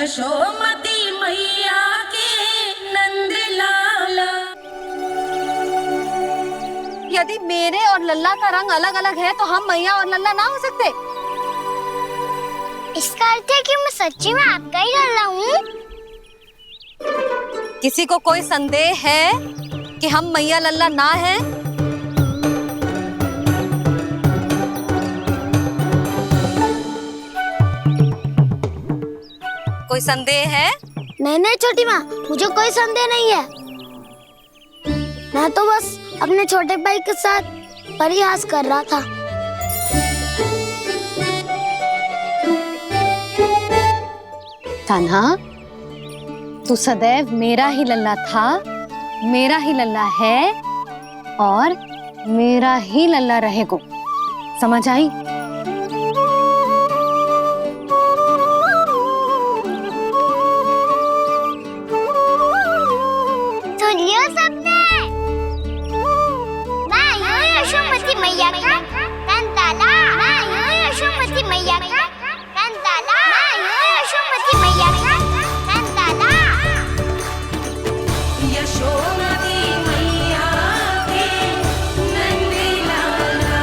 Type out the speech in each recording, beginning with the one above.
यशोमती मैया के नंद लाला। यदि मेरे और लल्ला का रंग अलग अलग है तो हम मैया और लल्ला ना हो सकते? इसका अर्थ है कि मैं सच्ची में आपका ही लल्ला हूँ? किसी को कोई संदेह है कि हम मैया लल्ला ना हैं? कोई संदेह है? नहीं नहीं छोटी माँ, मुझे कोई संदेह नहीं है। मैं तो बस अपने छोटे भाई के साथ परिहास कर रहा था। कान्हा, तू सदैव मेरा ही लल्ला था, मेरा ही लल्ला है और मेरा ही लल्ला रहेगा। समझ आई? सुनियो सबने, मैं हूँ यशोमती मैया का कंताला। मैं हूँ यशोमती मैया का कंताला। मैं हूँ यशोमती मैया का कंताला। यशोमती मैया के नंद लाला।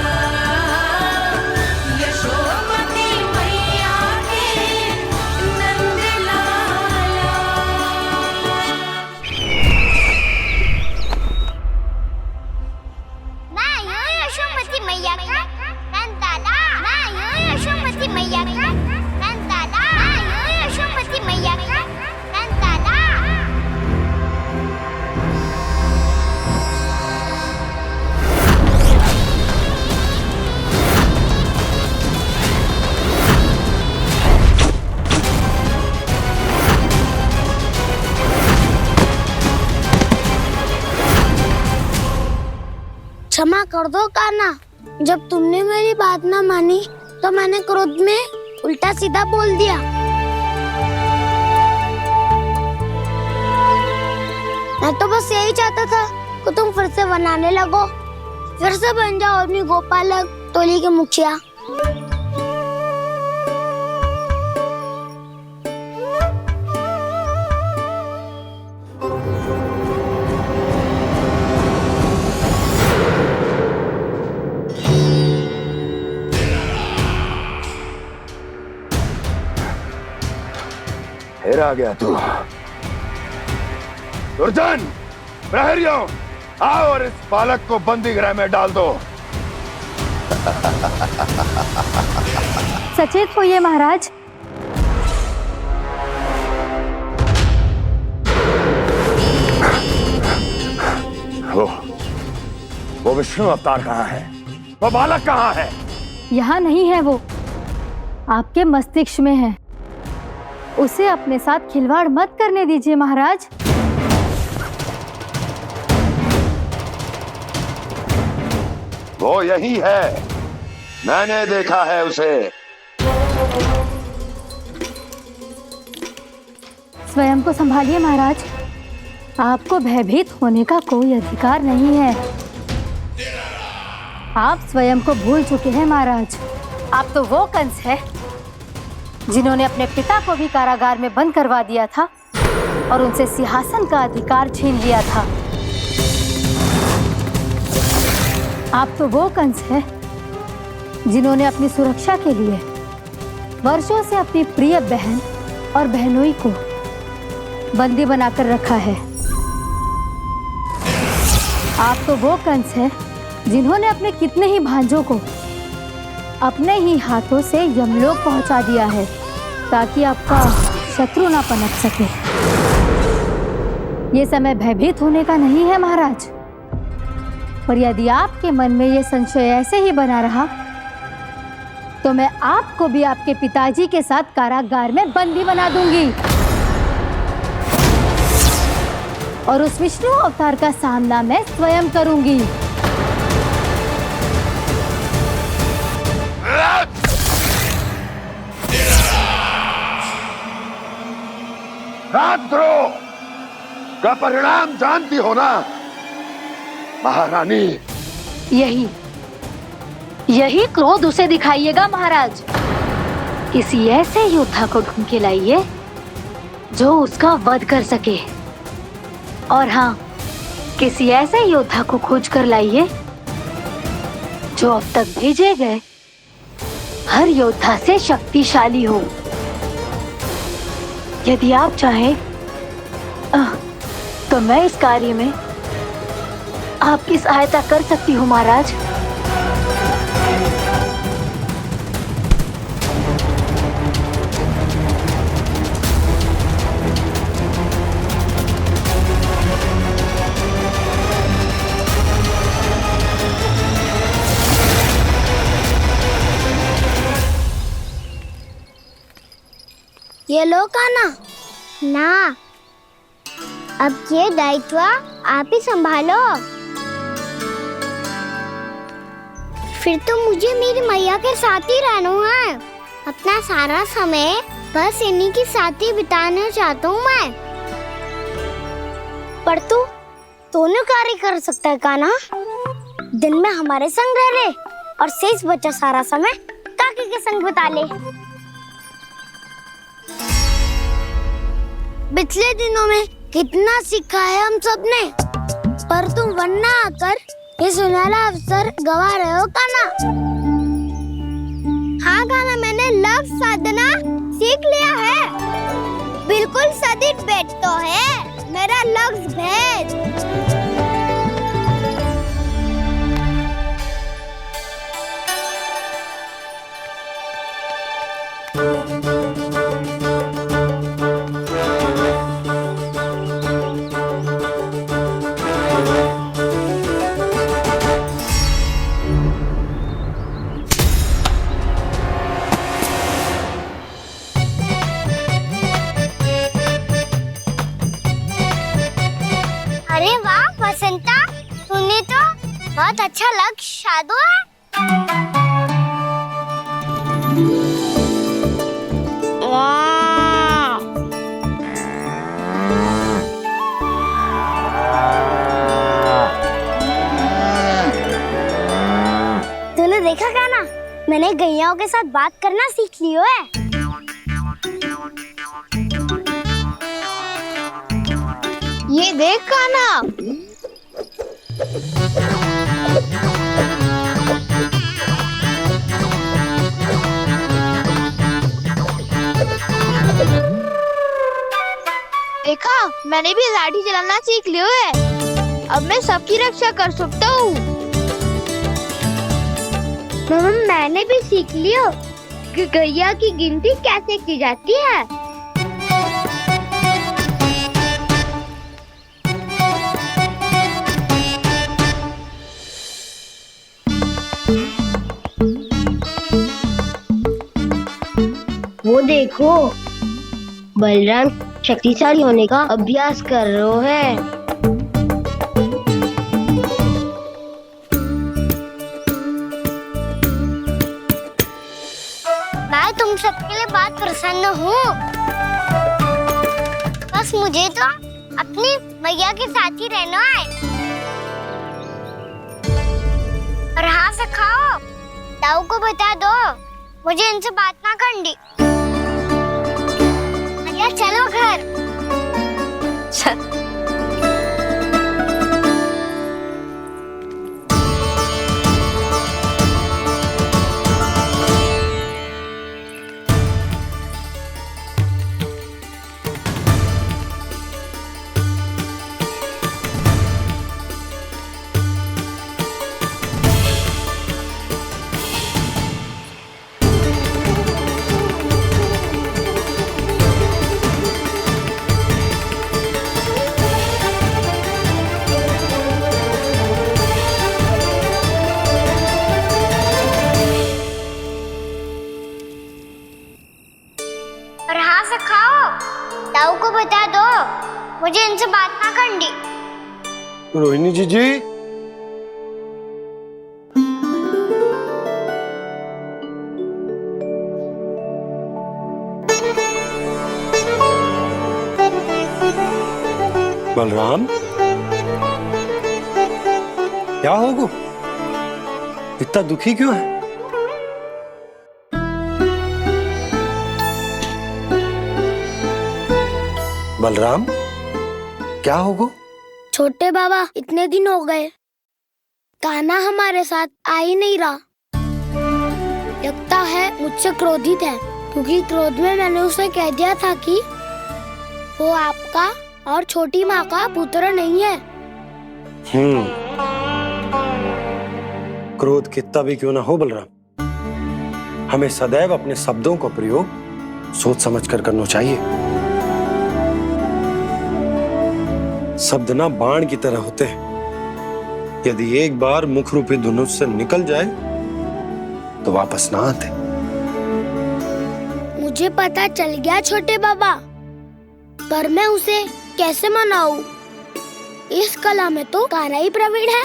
यशोमती मैया के नंद लाला। मैं हूँ यशोमती मैया का कंताला। मैं हूँ यशोमती मैया का कंताला। मैं हूँ यशोमती मैया का कंताला। क्षमा कर दो कान्हा, जब तुमने मेरी बात ना मानी तो मैंने क्रोध में उल्टा सीधा बोल दिया। मैं तो बस यही चाहता था कि तुम फिर से बनाने लगो, फिर से बन जाओ अपनी गोपालक टोली के मुखिया। फिर आ गया तू। दुर्जन, प्रहरियों, आओ और इस बालक को बंदी गृह में डाल दो। सचेत होइए महाराज। वो विष्णु अवतार कहाँ है? वो बालक कहाँ है? यहाँ नहीं है, वो आपके मस्तिष्क में है। उसे अपने साथ खिलवाड़ मत करने दीजिए महाराज। वो यही है, मैंने देखा है उसे। स्वयं को संभालिए महाराज, आपको भयभीत होने का कोई अधिकार नहीं है। आप स्वयं को भूल चुके हैं महाराज। आप तो वो कंस है जिन्होंने अपने पिता को भी कारागार में बंद करवा दिया था और उनसे सिंहासन का अधिकार छीन लिया था। आप तो वो कंस है जिन्होंने अपनी सुरक्षा के लिए वर्षों से अपनी प्रिय बहन और बहनोई को बंदी बनाकर रखा है। आप तो वो कंस है जिन्होंने अपने कितने ही भांजों को अपने ही हाथों से यमलोक पहुंचा दिया है ताकि आपका शत्रु ना पनप सके। ये समय भयभीत होने का नहीं है महाराज, और यदि आपके मन में ये संशय ऐसे ही बना रहा तो मैं आपको भी आपके पिताजी के साथ कारागार में बंदी बना दूंगी और उस विष्णु अवतार का सामना मैं स्वयं करूंगी। राजद्रोह का परिणाम जानती हो ना महारानी? यही क्रोध उसे दिखाइएगा महाराज। किसी ऐसे योद्धा को ढूंढ के लाइए जो उसका वध कर सके। और हाँ, किसी ऐसे योद्धा को खोज कर लाइए जो अब तक भेजे गए हर योद्धा से शक्तिशाली हो। यदि आप चाहें तो मैं इस कार्य में आपकी सहायता कर सकती हूँ महाराज। ये लो कान्हा। ना, अब ये दायित्व आप ही संभालो। फिर तो मुझे मेरी मैया के साथ ही रहना है। अपना सारा समय बस इन्हीं के साथ ही बिताना चाहता हूँ मैं। पर तू दोनों कार्य कर सकता है कान्हा। दिन में हमारे संग रह ले और शेष बचा सारा समय काकी के संग बिता ले। पिछले दिनों में कितना सीखा है हम सब ने, पर तुम वरना आकर ये सुनहरा अवसर गवा रहे हो कान्हा। हाँ कान्हा, मैंने लक्ष्य साधना सीख लिया है। बिल्कुल सदित भेद तो है मेरा लक्ष्य भेद। अरे वाह वसंता, तूने तो बहुत अच्छा लक्ष्य साधा है। वाह! तूने देखा कान्हा, मैंने गैयाओं के साथ बात करना सीख लियो है। ये देख कान्हा। देखा, मैंने भी लाठी चलाना सीख लियो है। अब मैं सबकी रक्षा कर सकता हूँ। मैंने भी सीख लियो कि गैया की गिनती कैसे की जाती है। वो देखो, बलराम शक्तिशाली होने का अभ्यास कर रहे हैं। मैं तुम सबके लिए बहुत प्रसन्न हूँ। बस मुझे तो अपनी मैया के साथ ही रहना है। और हाँ सखाओ, ताऊ को बता दो मुझे इनसे बात ना करनी। मैया चलो घर। और हाँ सखाओ, ताऊ को बता दो मुझे इनसे बात ना करनी। रोहिणी जी बलराम, क्या होगा? इतना दुखी क्यों है? बलराम, क्या होगा? छोटे बाबा, इतने दिन हो गए कान्हा हमारे साथ आ ही नहीं रहा। लगता है मुझसे क्रोधित है, क्योंकि क्रोध में मैंने उसे कह दिया था कि वो आपका और छोटी माँ का पुत्र नहीं है। क्रोध कितना भी क्यों ना हो बलराम, हमें सदैव अपने शब्दों का प्रयोग सोच समझ कर करना चाहिए। शब्द ना बाण की तरह होते हैं, यदि एक बार मुख रूपी धनुष से निकल जाए तो वापस ना आते। मुझे पता चल गया छोटे बाबा, पर मैं उसे कैसे मनाऊं? इस कला में तो कान्हा ही प्रवीण है।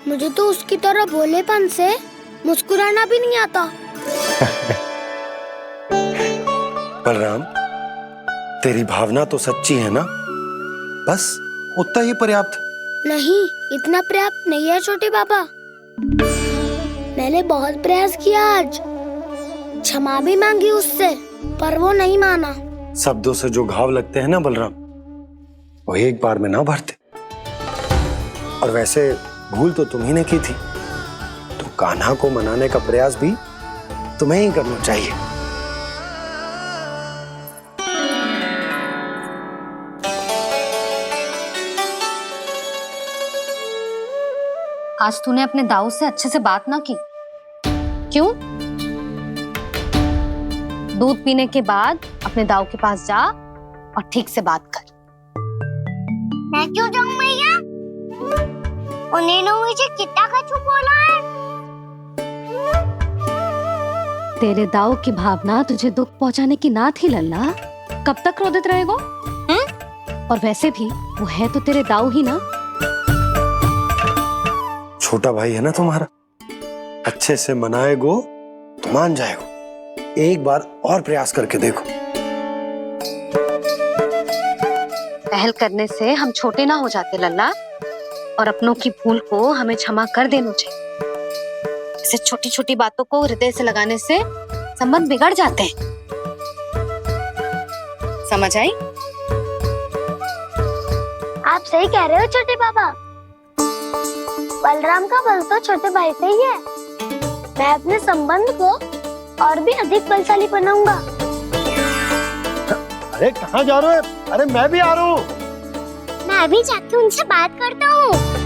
मुझे तो उसकी तरह भोलेपन से मुस्कुराना भी नहीं आता। बलराम, तेरी भावना तो सच्ची है ना, बस उतना ही पर्याप्त। नहीं, इतना पर्याप्त नहीं है छोटे बाबा। मैंने बहुत प्रयास किया आज, क्षमा भी मांगी उससे, पर वो नहीं माना। शब्दों से जो घाव लगते हैं ना बलराम, वो एक बार में ना भरते। और वैसे भूल तो तुम्ही ने की थी, तो कान्हा को मनाने का प्रयास भी तुम्हें ही करना चाहिए। आज तूने अपने दाऊ से अच्छे से बात ना की, क्यों? दूध पीने के बाद अपने दाऊ के पास जा और ठीक से बात कर। मैं क्यों जाऊं मैया? उन्हें मुझे कितना कछु बोला है। तेरे दाऊ की भावना तुझे दुख पहुंचाने की ना थी लल्ला। कब तक क्रोधित रहेगो? और वैसे भी वो है तो तेरे दाऊ ही ना। छोटा भाई है ना तुम्हारा, अच्छे से मनाएगो तो मान जाएगो। एक बार और प्रयास करके देखो। पहल करने से हम छोटे ना हो जाते लल्ला, और अपनों की भूल को हमें क्षमा कर देना चाहिए। ऐसे छोटी छोटी बातों को हृदय से लगाने से संबंध बिगड़ जाते हैं। समझ आई? आप सही कह रहे हो छोटे बाबा। बलराम का बल तो छोटे भाई से ही है। मैं अपने संबंध को और भी अधिक बलशाली बनाऊंगा। अरे कहाँ जा रहे हो? अरे मैं भी आ रहा हूँ। मैं अभी जाके उनसे बात करता हूँ।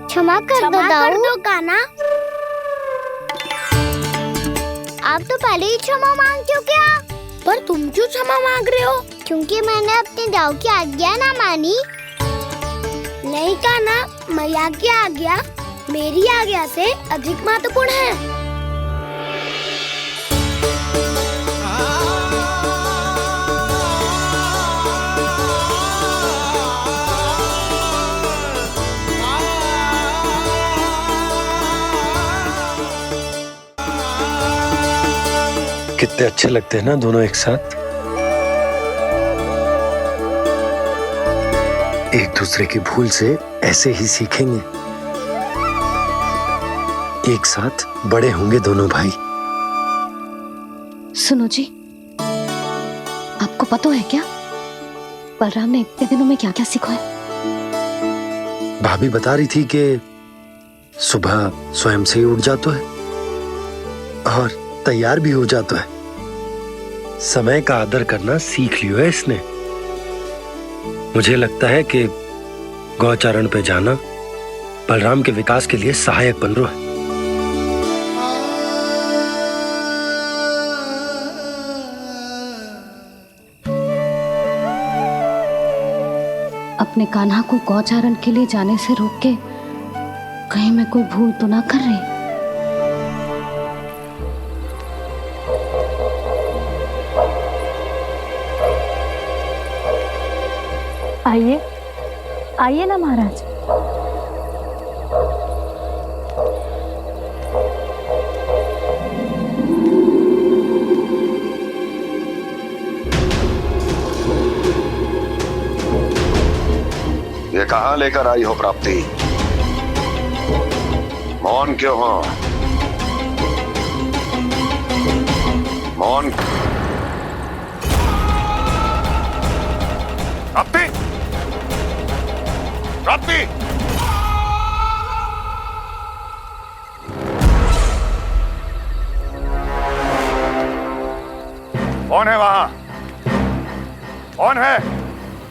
क्षमा कर दो कान्हा। आप तो पहले ही क्षमा मांगते हो क्या? पर तुम क्यों क्षमा मांग रहे हो? क्योंकि मैंने अपने दाऊ की आज्ञा ना मानी। नहीं कान्हा, मैया की आज्ञा मेरी आज्ञा से अधिक महत्वपूर्ण है। कितने अच्छे लगते हैं ना दोनों एक साथ। एक दूसरे की भूल से ऐसे ही सीखेंगे। एक साथ बड़े होंगे दोनों भाई। सुनो जी, आपको पता है क्या बलराम ने इतने दिनों में क्या क्या सीखा है? भाभी बता रही थी कि सुबह स्वयं से ही उठ जाता है और तैयार भी हो जाता है। समय का आदर करना सीख लियो है इसने। मुझे लगता है कि गौचरण पे जाना बलराम के विकास के लिए सहायक बन रहा है। अपने कान्हा को गौचारण के लिए जाने से रोक के कहीं मैं कोई भूल तो ना कर रही। आइए आइए ना महाराज। ये कहाँ लेकर आई हो प्राप्ति? मौन क्यों हो? मौन। प्राप्ति, प्राप्ति, कौन है वहां? कौन है?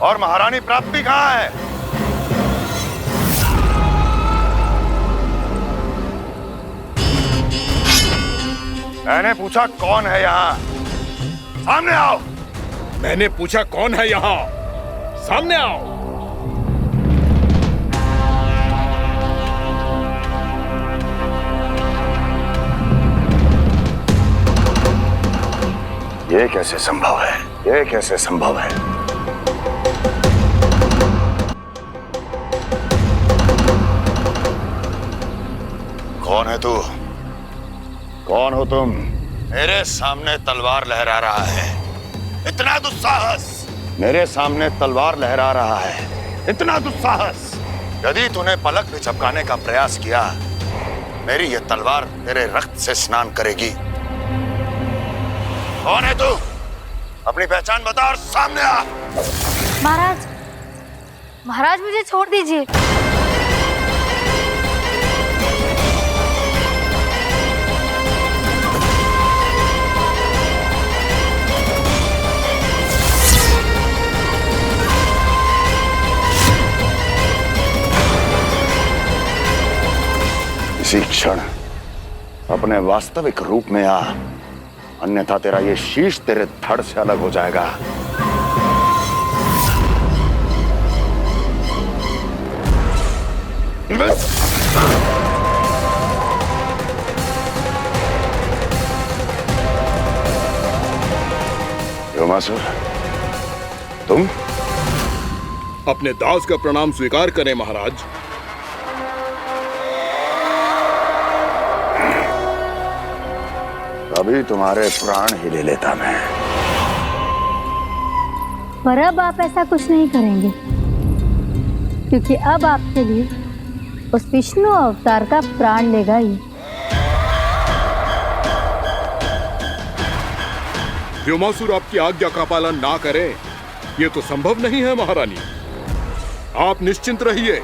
और महारानी प्राप्ति कहाँ है? मैंने पूछा कौन है यहाँ? सामने आओ। मैंने पूछा कौन है यहाँ? सामने आओ। ये कैसे संभव है? ये कैसे संभव है? कौन है तू? कौन हो तुम? मेरे सामने तलवार लहरा रहा है। इतना दुस्साहस! मेरे सामने तलवार लहरा रहा है। इतना दुस्साहस! यदि तूने पलक भी झपकाने का प्रयास किया, मेरी ये तलवार तेरे रक्त से स्नान करेगी। कौन है तू? अपनी पहचान बता और सामने आ। महाराज, महाराज मुझे छोड़ दीजिए। इसी क्षण अपने वास्तविक रूप में आ, अन्यथा तेरा ये शीश तेरे धड़ से अलग हो जाएगा। योमासुर, तुम? अपने दास का प्रणाम स्वीकार करें महाराज। अभी तुम्हारे प्राण ही ले लेता मैं। पर अब आप ऐसा कुछ नहीं करेंगे, क्योंकि अब आपके लिए उस विष्णु अवतार का प्राण लेगा ही। व्योमासुर आपकी आज्ञा का पालन ना करे, ये तो संभव नहीं है महारानी। आप निश्चिंत रहिए,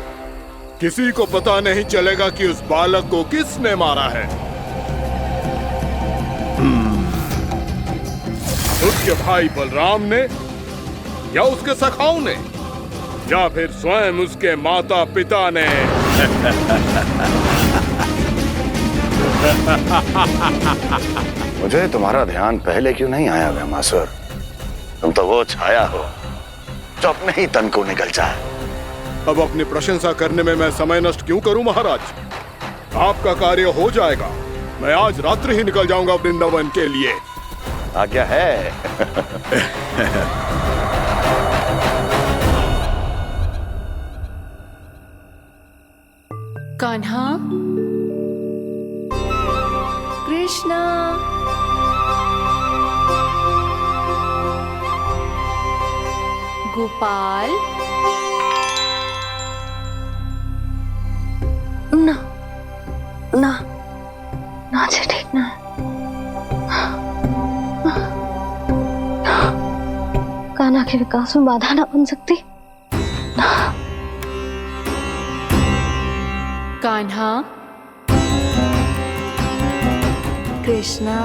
किसी को पता नहीं चलेगा कि उस बालक को किसने मारा है। उसके भाई बलराम ने, या उसके सखाओं ने, या फिर स्वयं उसके माता पिता ने। मुझे तुम्हारा ध्यान पहले क्यों नहीं आया व्योमासुर? तुम तो वो छाया हो जो अपने ही तन को निगल जाए। अब अपनी प्रशंसा करने में मैं समय नष्ट क्यों करूं महाराज? आपका कार्य हो जाएगा। मैं आज रात्रि ही निकल जाऊंगा वृंदावन के लिए। आज्ञा है। कान्हा, कृष्णा, गोपाल। ना ना ना, अच्छा ठीक ना। कान्हा के विकास में बाधा ना बन सकती। कान्हा, कृष्णा,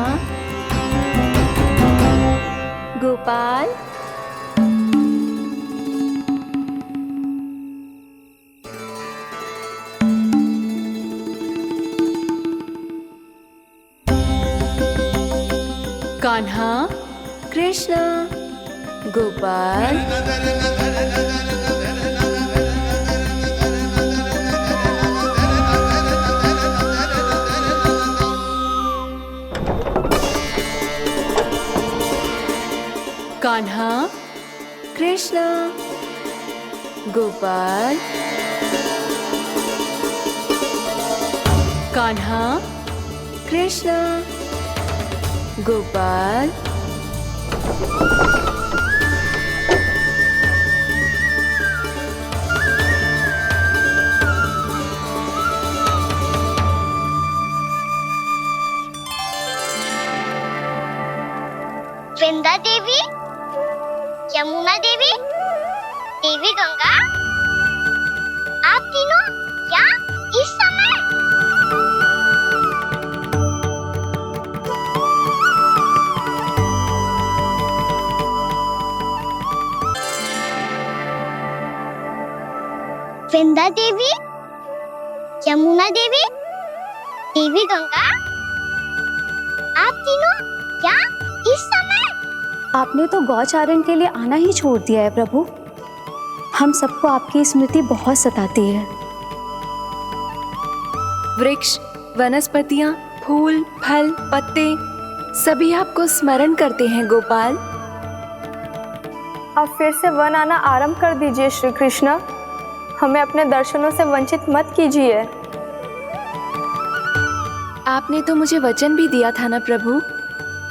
गोपाल। कान्हा, कृष्णा, गोपाल। कृष्णा गोपाल कान्हा कृष्णा गोपाल वृंदा देवी, यमुना देवी, देवी गंगा, आप तीनों यहाँ इस समय? वृंदा देवी, यमुना देवी, देवी गंगा, आप तीनों यहाँ इस समय? आपने तो गौचारण के लिए आना ही छोड़ दिया है प्रभु। हम सबको आपकी स्मृति बहुत सताती है। वृक्ष, वनस्पतियां, फूल, फल, पत्ते सभी आपको स्मरण करते हैं गोपाल। अब फिर से वन आना आरंभ कर दीजिए श्री कृष्ण। हमें अपने दर्शनों से वंचित मत कीजिए। आपने तो मुझे वचन भी दिया था ना प्रभु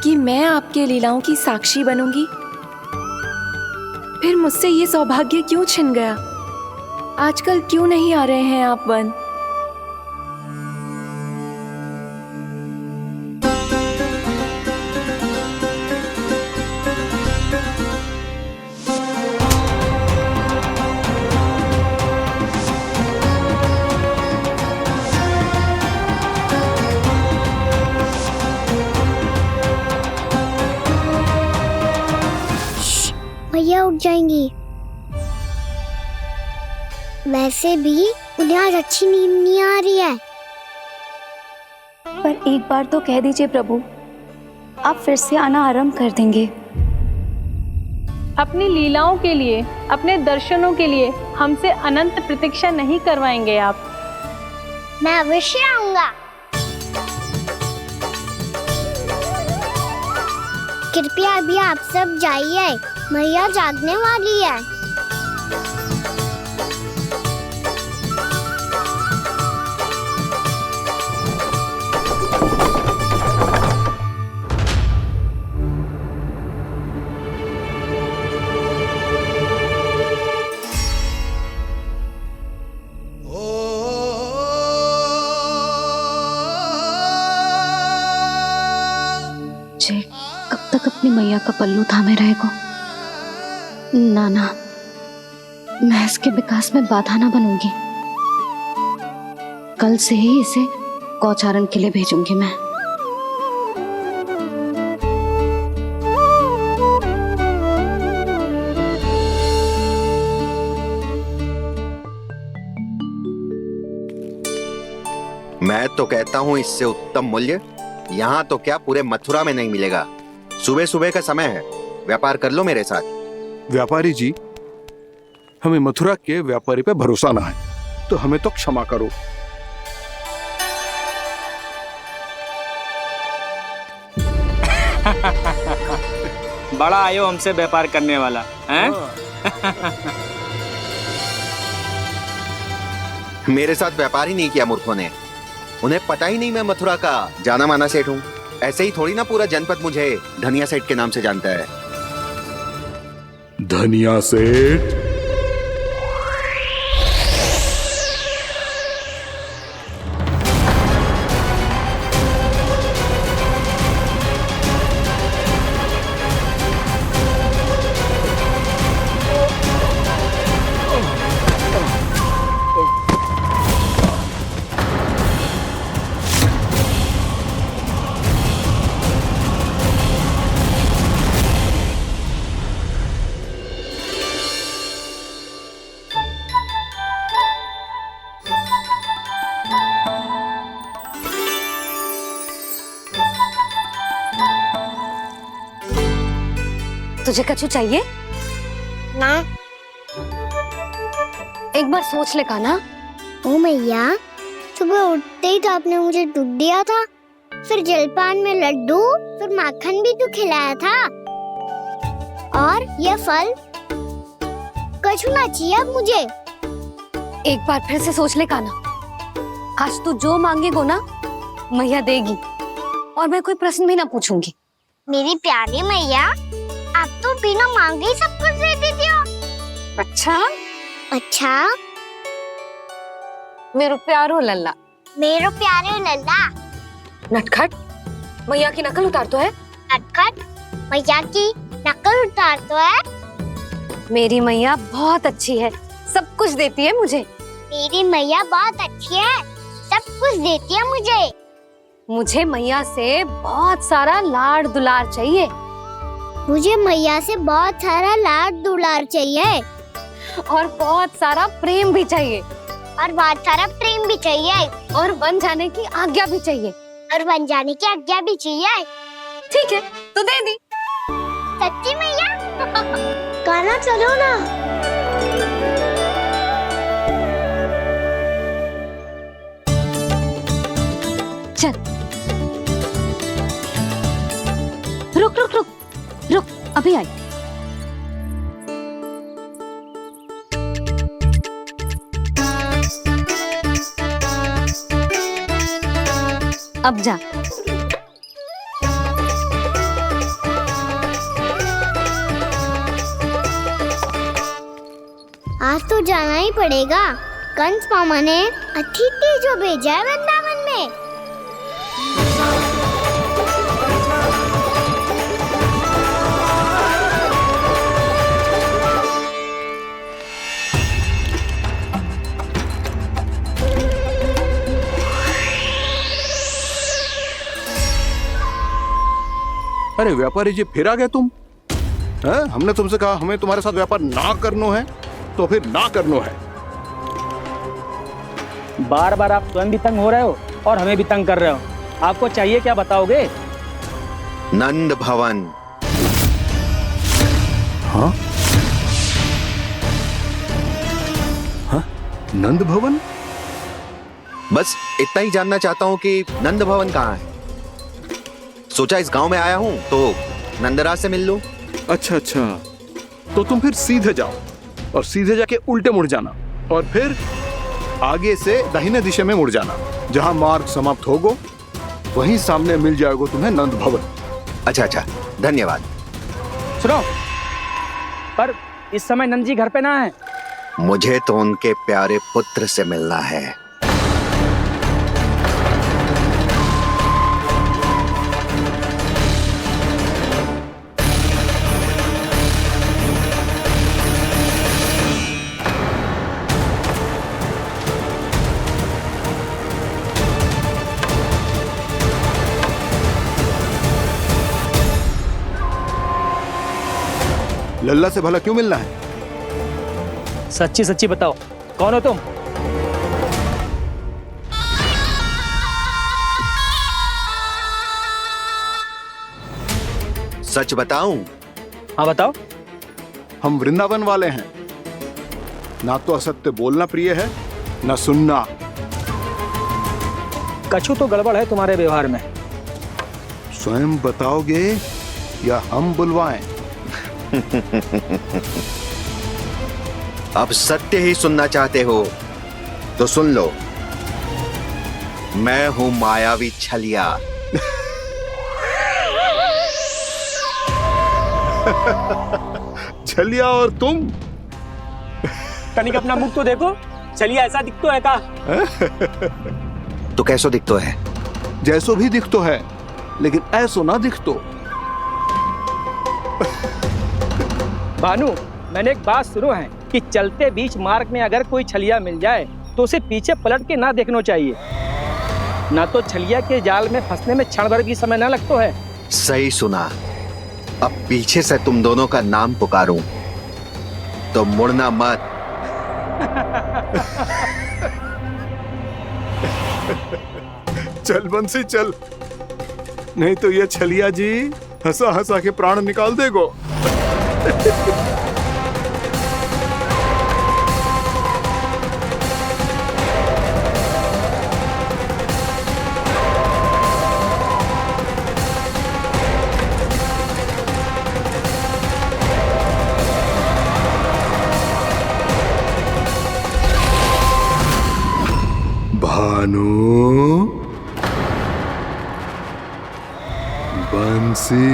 कि मैं आपके लीलाओं की साक्षी बनूंगी। फिर मुझसे ये सौभाग्य क्यों छिन गया? आजकल क्यों नहीं आ रहे हैं आप वन? भैया उठ जाएंगी। वैसे भी उन्हें आज अच्छी नींद नहीं आ रही है। पर एक बार तो कह दीजिए प्रभु, आप फिर से आना आरंभ कर देंगे। अपनी लीलाओं के लिए, अपने दर्शनों के लिए हमसे अनंत प्रतीक्षा नहीं करवाएंगे आप? मैं अवश्य आऊंगा। कृपया अभी आप सब जाइए, मैया जागने वाली है। जे कब तक अपनी मैया का पल्लू थामे रहेगा? ना, मैं इसके विकास में बाधा ना बनूंगी। कल से ही इसे गौचारण के लिए भेजूंगी मैं। मैं तो कहता हूँ इससे उत्तम मूल्य यहाँ तो क्या पूरे मथुरा में नहीं मिलेगा। सुबह सुबह का समय है, व्यापार कर लो मेरे साथ। व्यापारी जी, हमें मथुरा के व्यापारी पे भरोसा ना है, तो हमें तो क्षमा करो। बड़ा आयो हमसे व्यापार करने वाला हैं? मेरे साथ व्यापार ही नहीं किया मूर्खों ने। उन्हें पता ही नहीं मैं मथुरा का जाना माना सेठ हूँ। ऐसे ही थोड़ी ना पूरा जनपद मुझे धनिया सेठ के नाम से जानता है। धनिया सेठ? तुझे कछु चाहिए ना? एक बार सोच ले कान्हा। ओ मैया, सुबह उठते ही तो आपने मुझे दूध दिया था, फिर जलपान में लड्डू, फिर माखन भी तो खिलाया था, और ये फल कछुना चाहिए अब मुझे। एक बार फिर से सोच ले काना, आज तू जो मांगेगो ना मैया देगी, और मैं कोई प्रश्न भी ना पूछूंगी। मेरी प्यारी मैया, आप तो बिना मांगे ही सब कुछ दे देती हो। अच्छा अच्छा, मेरो प्यारो लल्ला, मेरो प्यारे लल्ला। नटखट, मैया की नकल उतार तो है। नटखट, मैया की नकल उतार तो है। मेरी मैया बहुत अच्छी है, सब कुछ देती है मुझे। मेरी मैया बहुत अच्छी है, सब कुछ देती है मुझे। मुझे मैया से बहुत सारा लाड़ दुलार चाहिए। मुझे मैया से बहुत सारा लाड दुलार चाहिए। और बहुत सारा प्रेम भी चाहिए। और बहुत सारा प्रेम भी चाहिए। और बन जाने की आज्ञा भी चाहिए। और बन जाने की आज्ञा भी चाहिए। ठीक है, तो दे दी। सच्ची मैया? कान्हा चलो ना। चल, रुक रुक रुक रुक, अभी आई। अब जा। आज तो जाना ही पड़ेगा। कंस मामा ने अतिथि जो भेजा है वृंदावन में। अरे व्यापारी जी, फिर आ गए तुम? हैं? हमने तुमसे कहा हमें तुम्हारे साथ व्यापार ना करनो है, तो फिर ना करनो है। बार बार आप स्वयं भी तंग हो रहे हो और हमें भी तंग कर रहे हो। आपको चाहिए क्या बताओगे? नंद भवन। हाँ? हाँ? नंद भवन? बस इतना ही जानना चाहता हूँ कि नंद भवन कहाँ है। सोचा इस गांव में आया हूँ तो नंदराज से मिल लूं। अच्छा अच्छा, तो तुम फिर सीधे जाओ और सीधे जाके उल्टे मुड़ जाना और फिर आगे से दाहिने दिशा में मुड़ जाना। जहाँ मार्ग समाप्त होगो वहीं सामने मिल जाएगा तुम्हें नंद भवन। अच्छा अच्छा, धन्यवाद। सुनो, पर इस समय नंद जी घर पे ना है। मुझे तो उनके प्यारे पुत्र से मिलना है। लल्ला से भला क्यों मिलना है? सच्ची सच्ची बताओ, कौन हो तुम? सच बताऊं? हाँ बताओ। हम वृंदावन वाले हैं। ना तो असत्य बोलना प्रिय है, ना सुनना। कछु तो गड़बड़ है तुम्हारे व्यवहार में। स्वयं बताओगे या हम बुलवाएं? अब सत्य ही सुनना चाहते हो तो सुन लो। मैं हूं मायावी छलिया। छलिया और तुम? कनिक अपना मुख तो देखो, छलिया ऐसा दिखतो है का? तो कैसो दिखतो है? जैसो भी दिखतो है, लेकिन ऐसो ना दिखतो। भानु, मैंने एक बात सुनो है कि चलते बीच मार्ग में अगर कोई छलिया मिल जाए तो उसे पीछे पलट के ना देखना चाहिए, ना तो छलिया के जाल में फंसने में क्षण भर भी समय ना लगता है। सही सुना। अब पीछे से तुम दोनों का नाम पुकारूं तो मुड़ना मत। चल बंसी चल, नहीं तो ये छलिया जी हंसा हंसा के प्राण निकाल देगो। भानु, बंसी।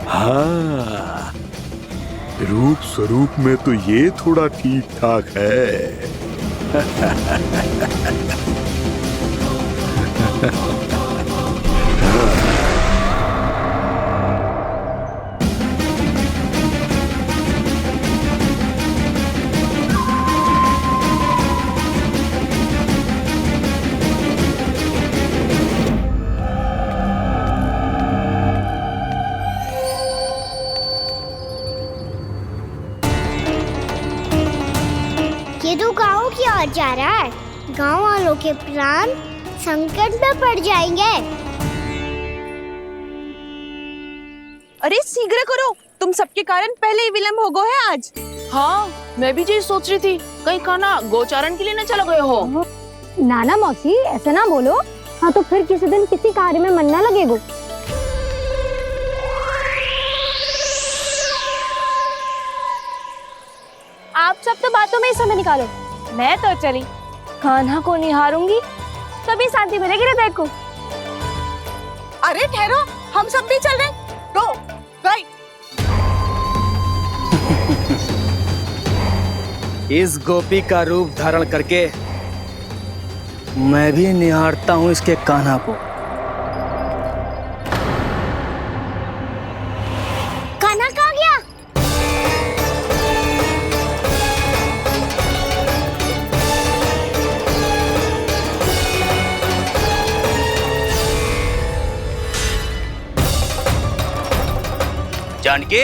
हाँ, रूप स्वरूप में तो ये थोड़ा ठीक ठाक है। ये तो गाँव की ओर जा रहा है। गाँव वालों के प्राण संकट में पड़ जाएंगे। अरे शीघ्र करो, तुम सबके कारण पहले ही विलम्ब हो गए है आज। हाँ, मैं भी यही सोच रही थी, कहीं खाना गोचारण के लिए न चले गए हो। नाना मौसी ऐसे ना बोलो। हाँ तो फिर किसी दिन किसी कार्य में मन ना लगेगा। आप सब तो बातों में ही समय निकालो। मैं तो चली कान्हा को निहारूंगी, तभी शांति मिलेगी हृदय को। अरे ठहरो, हम सब भी चल रहे। गो, गई। इस गोपी का रूप धारण करके मैं भी निहारता हूँ इसके कान्हा को। कान्हा कहाँ गया? जानकी,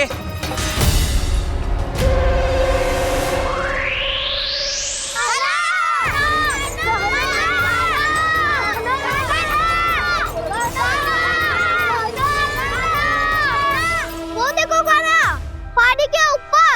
वो देखो कान्हा, पहाड़ी के ऊपर।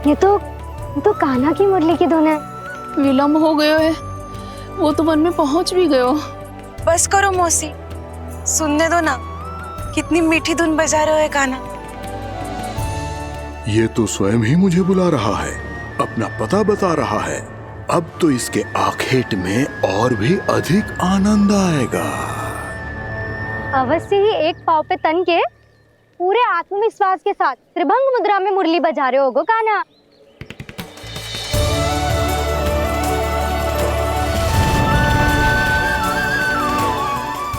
ये तो कान्हा की मुरली की धुन है। विलम्ब हो गयो है, वो तो वन में पहुंच भी गयो। बस करो मौसी, सुनने दो ना, कितनी मीठी धुन बजा रहे हो कान्हा। ये तो स्वयं ही मुझे बुला रहा है, अपना पता बता रहा है। अब तो इसके आखेट में और भी अधिक आनंद आएगा। अवश्य ही एक पाँव पे तन के पूरे आत्मविश्वास के साथ त्रिभंग मुद्रा में मुरली बजा रहे होगो कान्हा।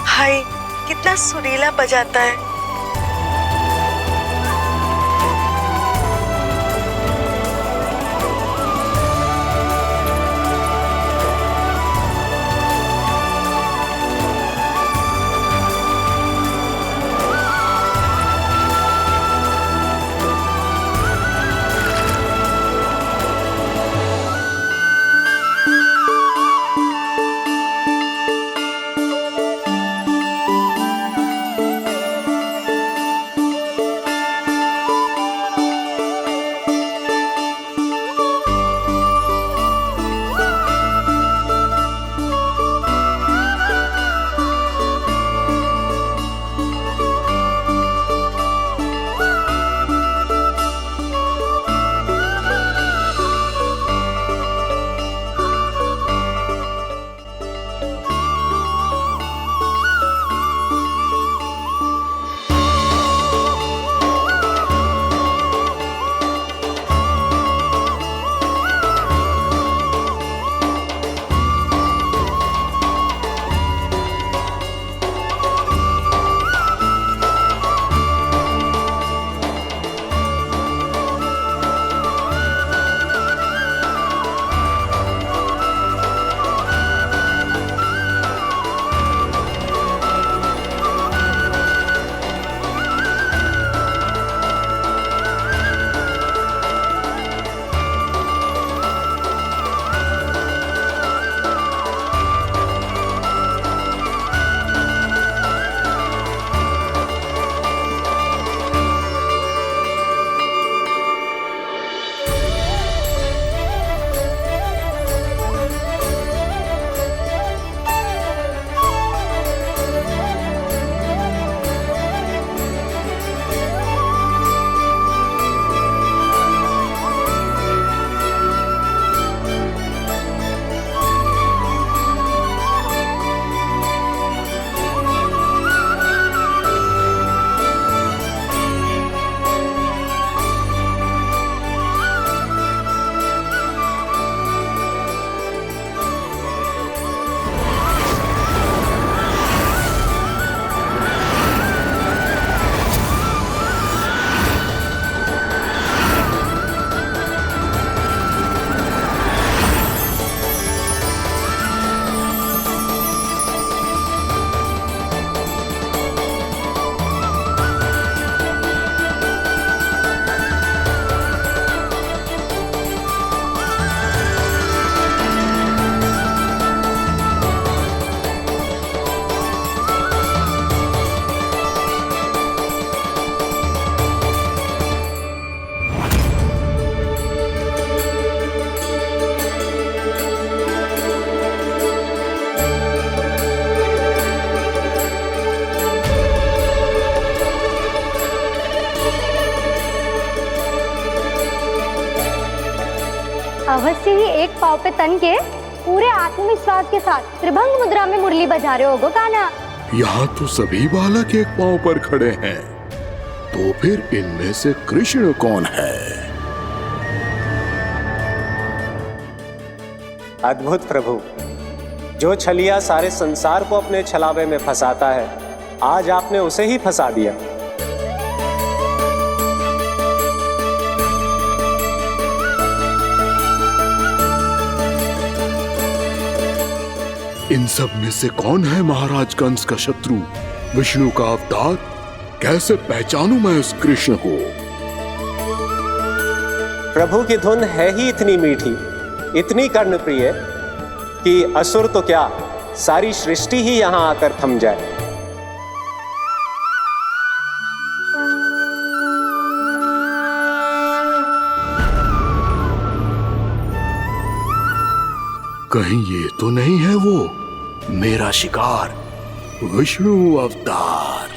हाय, कितना सुरीला बजाता है। अवश्य ही एक पाँव पे तन के पूरे आत्मविश्वास के साथ त्रिभंग मुद्रा में मुरली बजा रहे होगो कान्हा। यहाँ तो सभी बालक एक पांव पर खड़े हैं, तो फिर इनमें से कृष्ण कौन है? अद्भुत प्रभु, जो छलिया सारे संसार को अपने छलावे में फंसाता है, आज आपने उसे ही फंसा दिया। इन सब में से कौन है महाराज कंस का शत्रु, विष्णु का अवतार? कैसे पहचानूं मैं उस कृष्ण को? प्रभु की धुन है ही इतनी मीठी, इतनी कर्णप्रिय कि असुर तो क्या, सारी सृष्टि ही यहाँ आकर थम जाए। कहीं ये तो नहीं है वो मेरा शिकार विष्णु अवतार?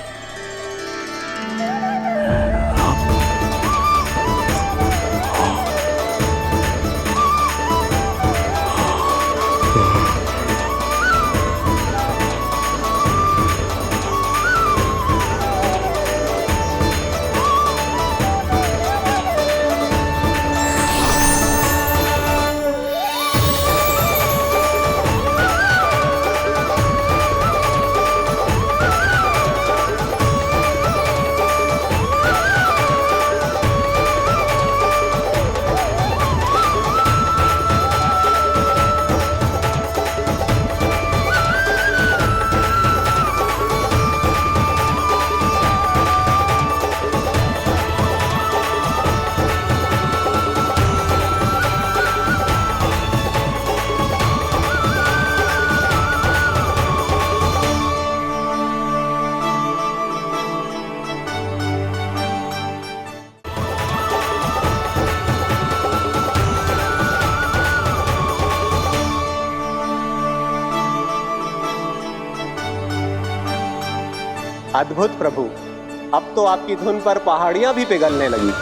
अद्भुत प्रभु, अब तो आपकी धुन पर पहाड़ियां भी पिघलने लगी।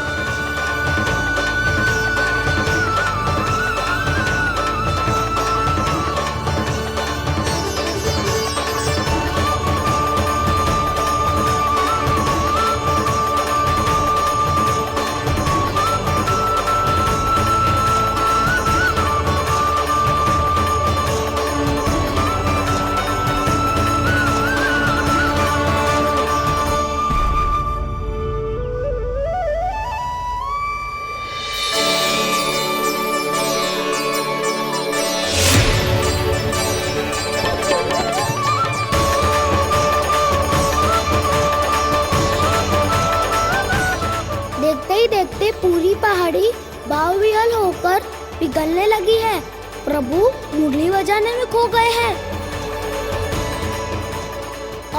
देखते ही देखते पूरी पहाड़ी बावविहल होकर पिघलने लगी है। प्रभु मुरली बजाने में खो गए हैं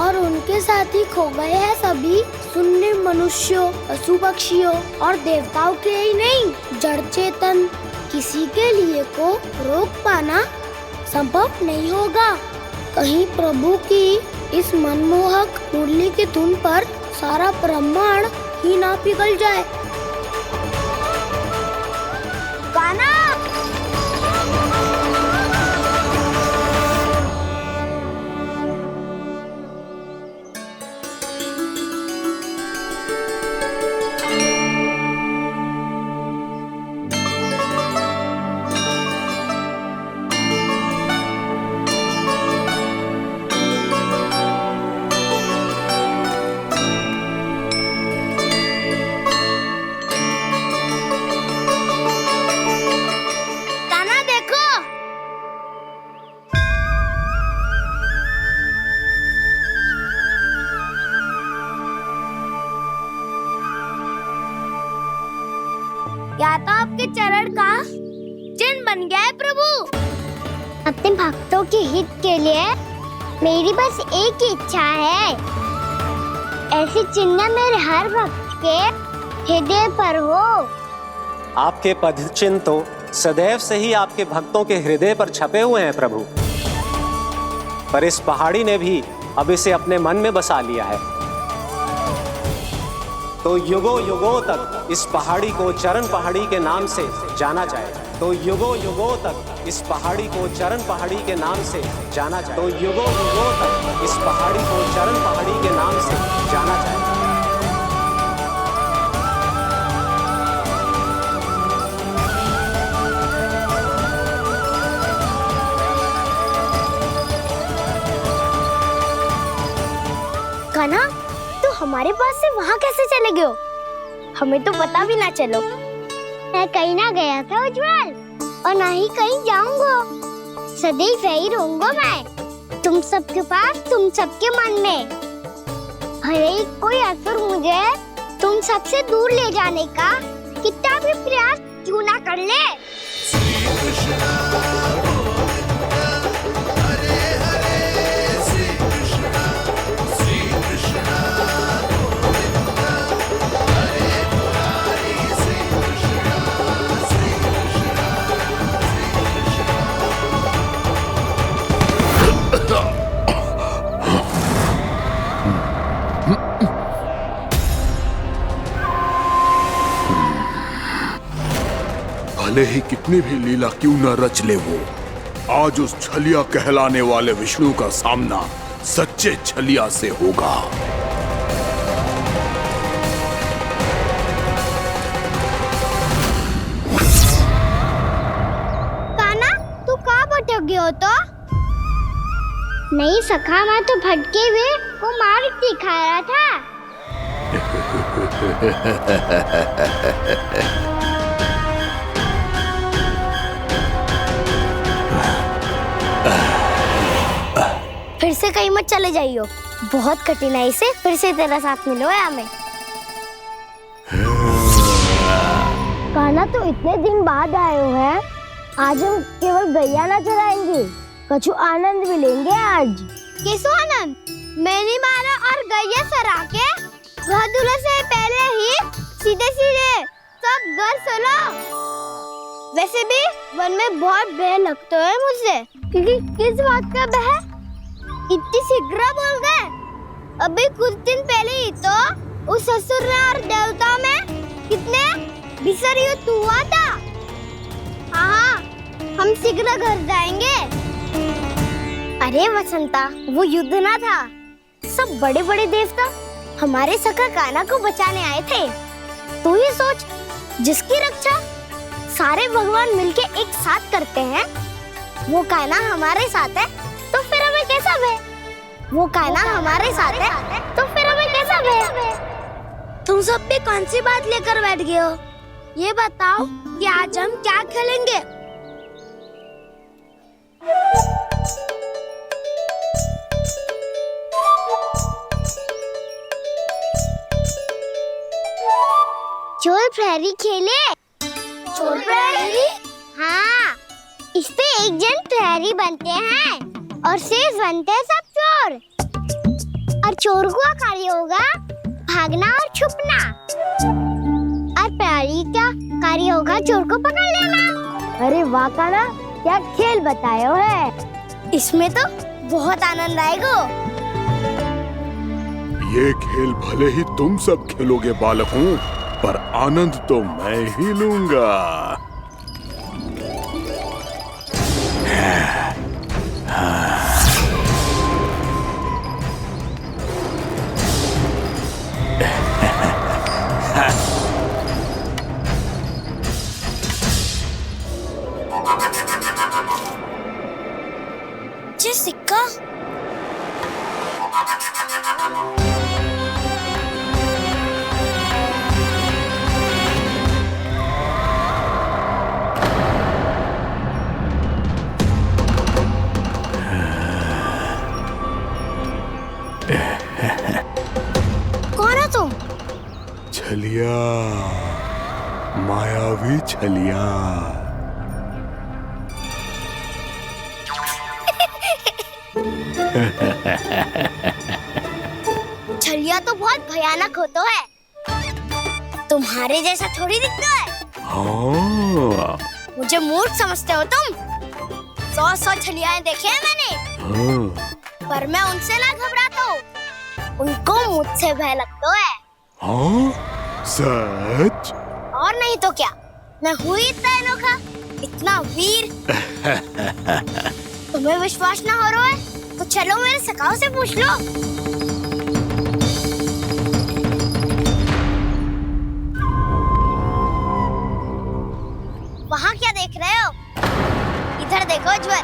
और उनके साथ ही खो गए हैं सभी सुनने मनुष्यों, पशु पक्षियों और देवताओं के ही नहीं, जड़ चेतन किसी के लिए को रोक पाना संभव नहीं होगा। कहीं प्रभु की इस मनमोहक मुरली की धुन पर सारा ब्रह्मांड ही ना पिघल जाए। गाना या तो आपके चरण का चिन्ह बन गया है प्रभु। अपने भक्तों के हित के लिए मेरी बस एक ही इच्छा है, ऐसी चिन्ह मेरे हर भक्त के हृदय पर हो। आपके पद चिन्ह तो सदैव से ही आपके भक्तों के हृदय पर छपे हुए हैं प्रभु, पर इस पहाड़ी ने भी अब इसे अपने मन में बसा लिया है। तो युगों युगों तक इस पहाड़ी को चरण पहाड़ी के नाम से जाना जाए। तो युगों युगों तक इस पहाड़ी को चरण पहाड़ी के नाम से जाना जाए। तो युगों युगों तक इस पहाड़ी को चरण पहाड़ी के नाम से जाना जाए। कान्हा, तो हमारे पास से वहाँ कैसे चले गए हो? हमें तो पता भी ना चलो। मैं कहीं ना गया था उज्जवल, और ना ही कहीं जाऊंगा। सदैव यही रहूंगा मैं, तुम सबके पास, तुम सबके मन में। भले ही कोई असुर मुझे तुम सबसे दूर ले जाने का कितना भी प्रयास क्यों ना कर ले। भले ही कितनी भी लीला क्यों न रच ले वो, आज उस छलिया कहलाने वाले विष्णु का सामना सच्चे छलिया से होगा। काना, तू कहाँ भटक गया हो तो? नहीं सखा, मैं तो भटके हुए वो मार दिखा रहा था। फिर से कहीं मत चले जाइयो, बहुत कठिनाई से फिर से तेरा साथ मिलो है हमें। काना, तो इतने दिन बाद आए हो हैं, आज हम केवल गैया ना चराएंगे, कछु आनंद भी लेंगे आज। किसो आनंद? मैंने मारा और गैया चरा के घर दूल्हे से पहले ही सीधे सीधे सब घर चलो। वैसे भी वन में बहुत भय लगता है मुझसे, क्योंकि किस बात का भय? इतनी शीघ्र बोल गए। अभी कुछ दिन पहले ही तो उस ससुर और देवता में कितने भीषण युद्ध हुआ था। हाँ, हम शीघ्र घर जाएंगे। अरे वसंता, वो युद्ध ना था, सब बड़े बड़े देवता हमारे सखा काना को बचाने आए थे। तू ही सोच, जिसकी रक्षा सारे भगवान मिलके एक साथ करते हैं, वो काना हमारे साथ है, तो फिर हमें कैसा भय? वो काना हमारे साथ है, तो फिर हमें कैसा भय? तुम सब भी कौन सी बात लेकर बैठ गए हो? ये बताओ कि आज हम क्या खेलेंगे? चोर प्रहरी खेले। चोर प्रहरी? हाँ, इस पे एक जन प्रहरी बनते हैं और शेष बनते हैं सब चोर। और चोर का कार्य होगा भागना और छुपना, और प्रहरी का कार्य होगा चोर को पकड़ लेना। अरे वाह काना, क्या खेल बताए हो है। इसमें तो बहुत आनंद आएगा। ये खेल भले ही तुम सब खेलोगे बालकों, पर आनंद तो मैं ही लूंगा। सिक्का कौन है तुम? छलिया, मायावी छलिया। छलिया तो बहुत भयानक होता है, तुम्हारे जैसा थोड़ी दिखता है। हाँ। मुझे मूर्ख समझते हो तुम? 100 छलियाएं देखे हैं मैंने। हाँ। पर मैं उनसे ना घबराता हूँ, उनको मुझसे भय लगता है। हाँ? सच? और नहीं तो क्या, मैं हूँ इतना अनोखा, इतना वीर। तुम्हें विश्वास ना हो रहा है तो चलो मेरे सखाओं से पूछ लो। वहाँ क्या देख रहे हो? इधर देखो ज्वर।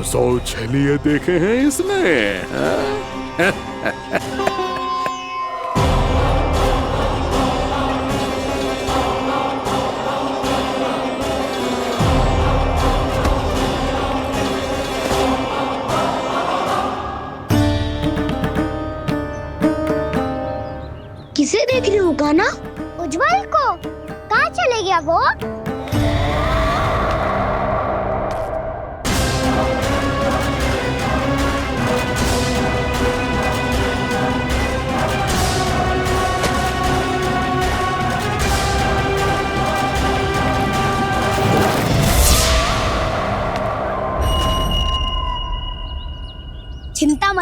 सौ छलिए देखे हैं इसने। किसे देख रही हो काना? उज्जवल को। कहाँ चले गया वो?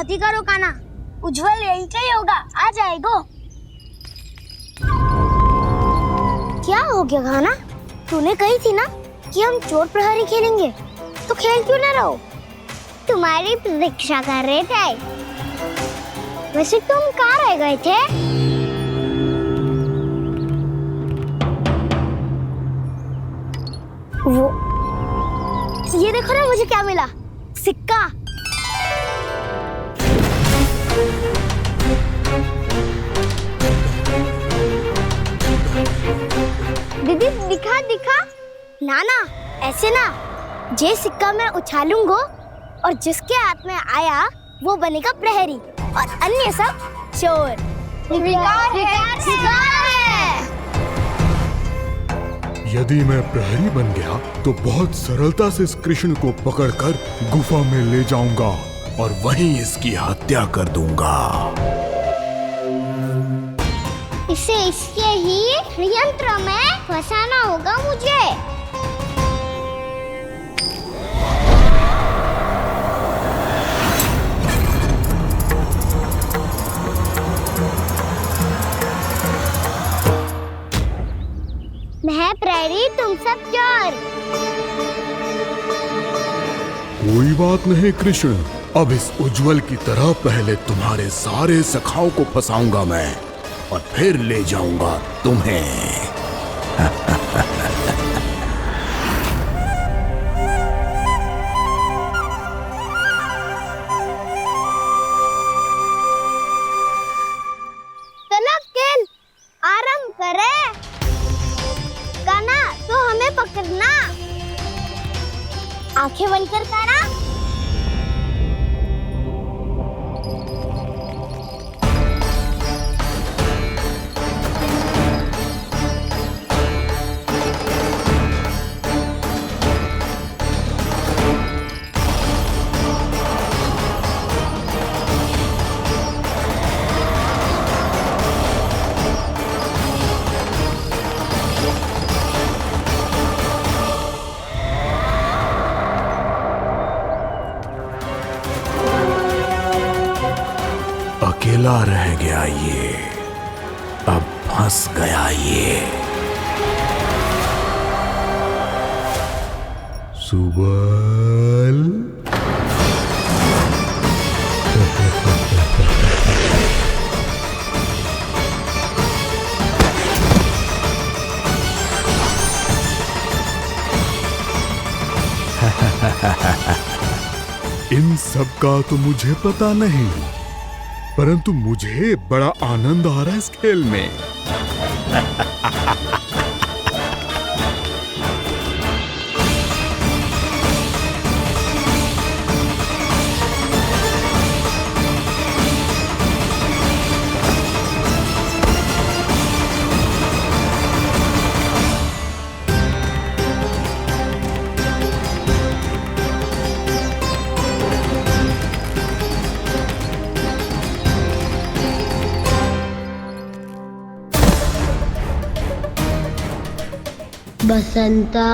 मत ही करो काना, उज्जवल यही का ही होगा, आ जाएगा। क्या हो गया काना? तूने कही थी ना कि हम चोर प्रहरी खेलेंगे, तो खेल क्यों ना रहो? तुम्हारी प्रतीक्षा कर रहे थे। वैसे तुम कहाँ रह गए थे? वो ये देखो ना, मुझे क्या मिला, सिक्का। दीदी दिखा दिखा। ना ना, ऐसे ना, ये सिक्का मैं उछालूंगा और जिसके हाथ में आया वो बनेगा प्रहरी और अन्य सब चोर। शिकार है। यदि मैं प्रहरी बन गया तो बहुत सरलता से इस कृष्ण को पकड़कर गुफा में ले जाऊंगा और वहीं इसकी हत्या कर दूंगा। इसे इसके ही यंत्र में फंसाना होगा मुझे। मैं प्रहरी, तुम सब चोर। कोई बात नहीं कृष्ण, अब इस उज्जवल की तरह पहले तुम्हारे सारे सखाओं को फंसाऊंगा मैं और फिर ले जाऊंगा तुम्हें। चलो खेल आरंभ करें। काना तो हमें पकड़ना, आंखें बंद कर काना। अकेला रह गया ये, अब फंस गया ये। सुबल इन सब का तो मुझे पता नहीं, परंतु मुझे बड़ा आनंद आ रहा है इस खेल में। बसंता,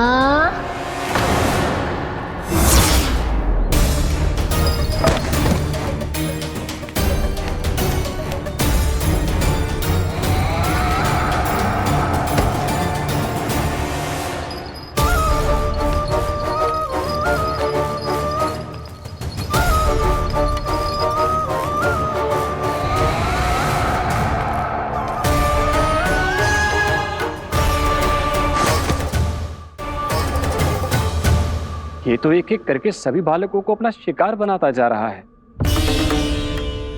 ये तो एक एक करके सभी बालकों को अपना शिकार बनाता जा रहा है।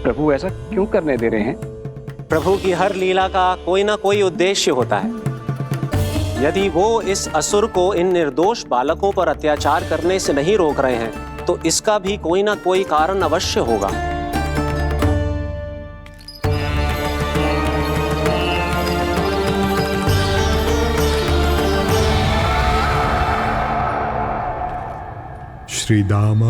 प्रभु ऐसा क्यों करने दे रहे हैं? प्रभु की हर लीला का कोई ना कोई उद्देश्य होता है। यदि वो इस असुर को इन निर्दोष बालकों पर अत्याचार करने से नहीं रोक रहे हैं तो इसका भी कोई ना कोई कारण अवश्य होगा। श्रीदामा,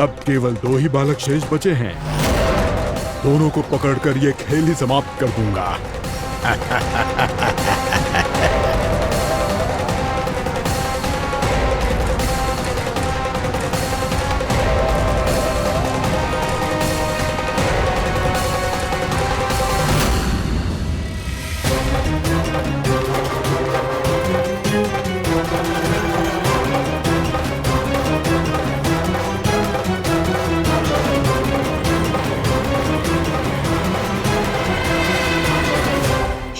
अब केवल 2 ही बालक शेष बचे हैं। दोनों को पकड़कर ये खेल ही समाप्त कर दूंगा।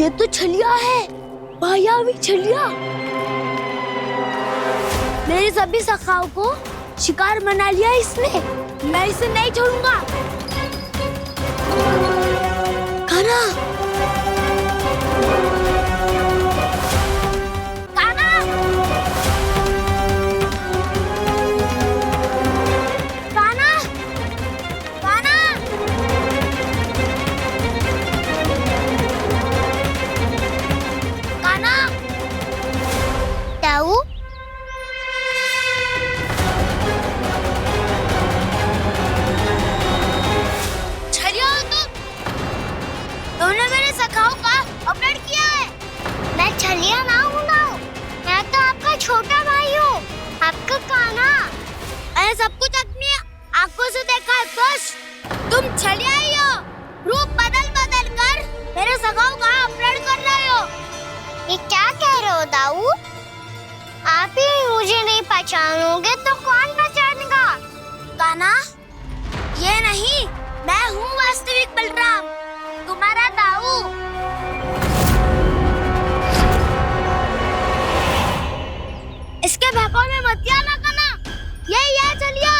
ये तो छलिया है, मायावी छलिया। मेरे सभी सखाओं को शिकार बना लिया इसने। मैं इसे नहीं छोड़ूंगा। कान्हा, कान्हा, कान्हा, कान्हा। ताऊ, छलिया तुमने मेरे सखाओं का अपहरण किया है। मैं छलिया ना हूँ ना, मैं तो आपका छोटा भाई हूँ, आपका कान्हा। मैंने सब कुछ अपनी आंखों से देखा है। बस तुम छलिया ही हो। रूप बदल बदल कर मेरे सखाओं का अपहरण कर रहे हो। ये क्या कह रहे हो दाऊ? आप ही मुझे नहीं पहचानोगे तो कौन पहचानेगा? कान्हा, ये नहीं, मैं हूँ वास्तविक बलराम, तुम्हारा दाऊ। इसके बहकावे में मत आना कान्हा, ये चलिए।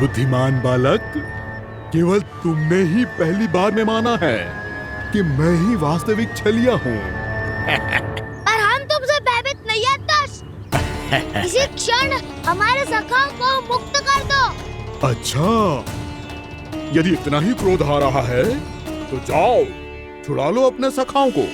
बुद्धिमान बालक, केवल तुमने ही पहली बार में माना है कि मैं ही वास्तविक छलिया हूँ। पर हम तुमसे भयभीत नहीं है दस। इसी क्षण हमारे सखाओं को मुक्त कर दो। अच्छा, यदि इतना ही क्रोध आ रहा है तो जाओ, छुड़ा लो अपने सखाओं को।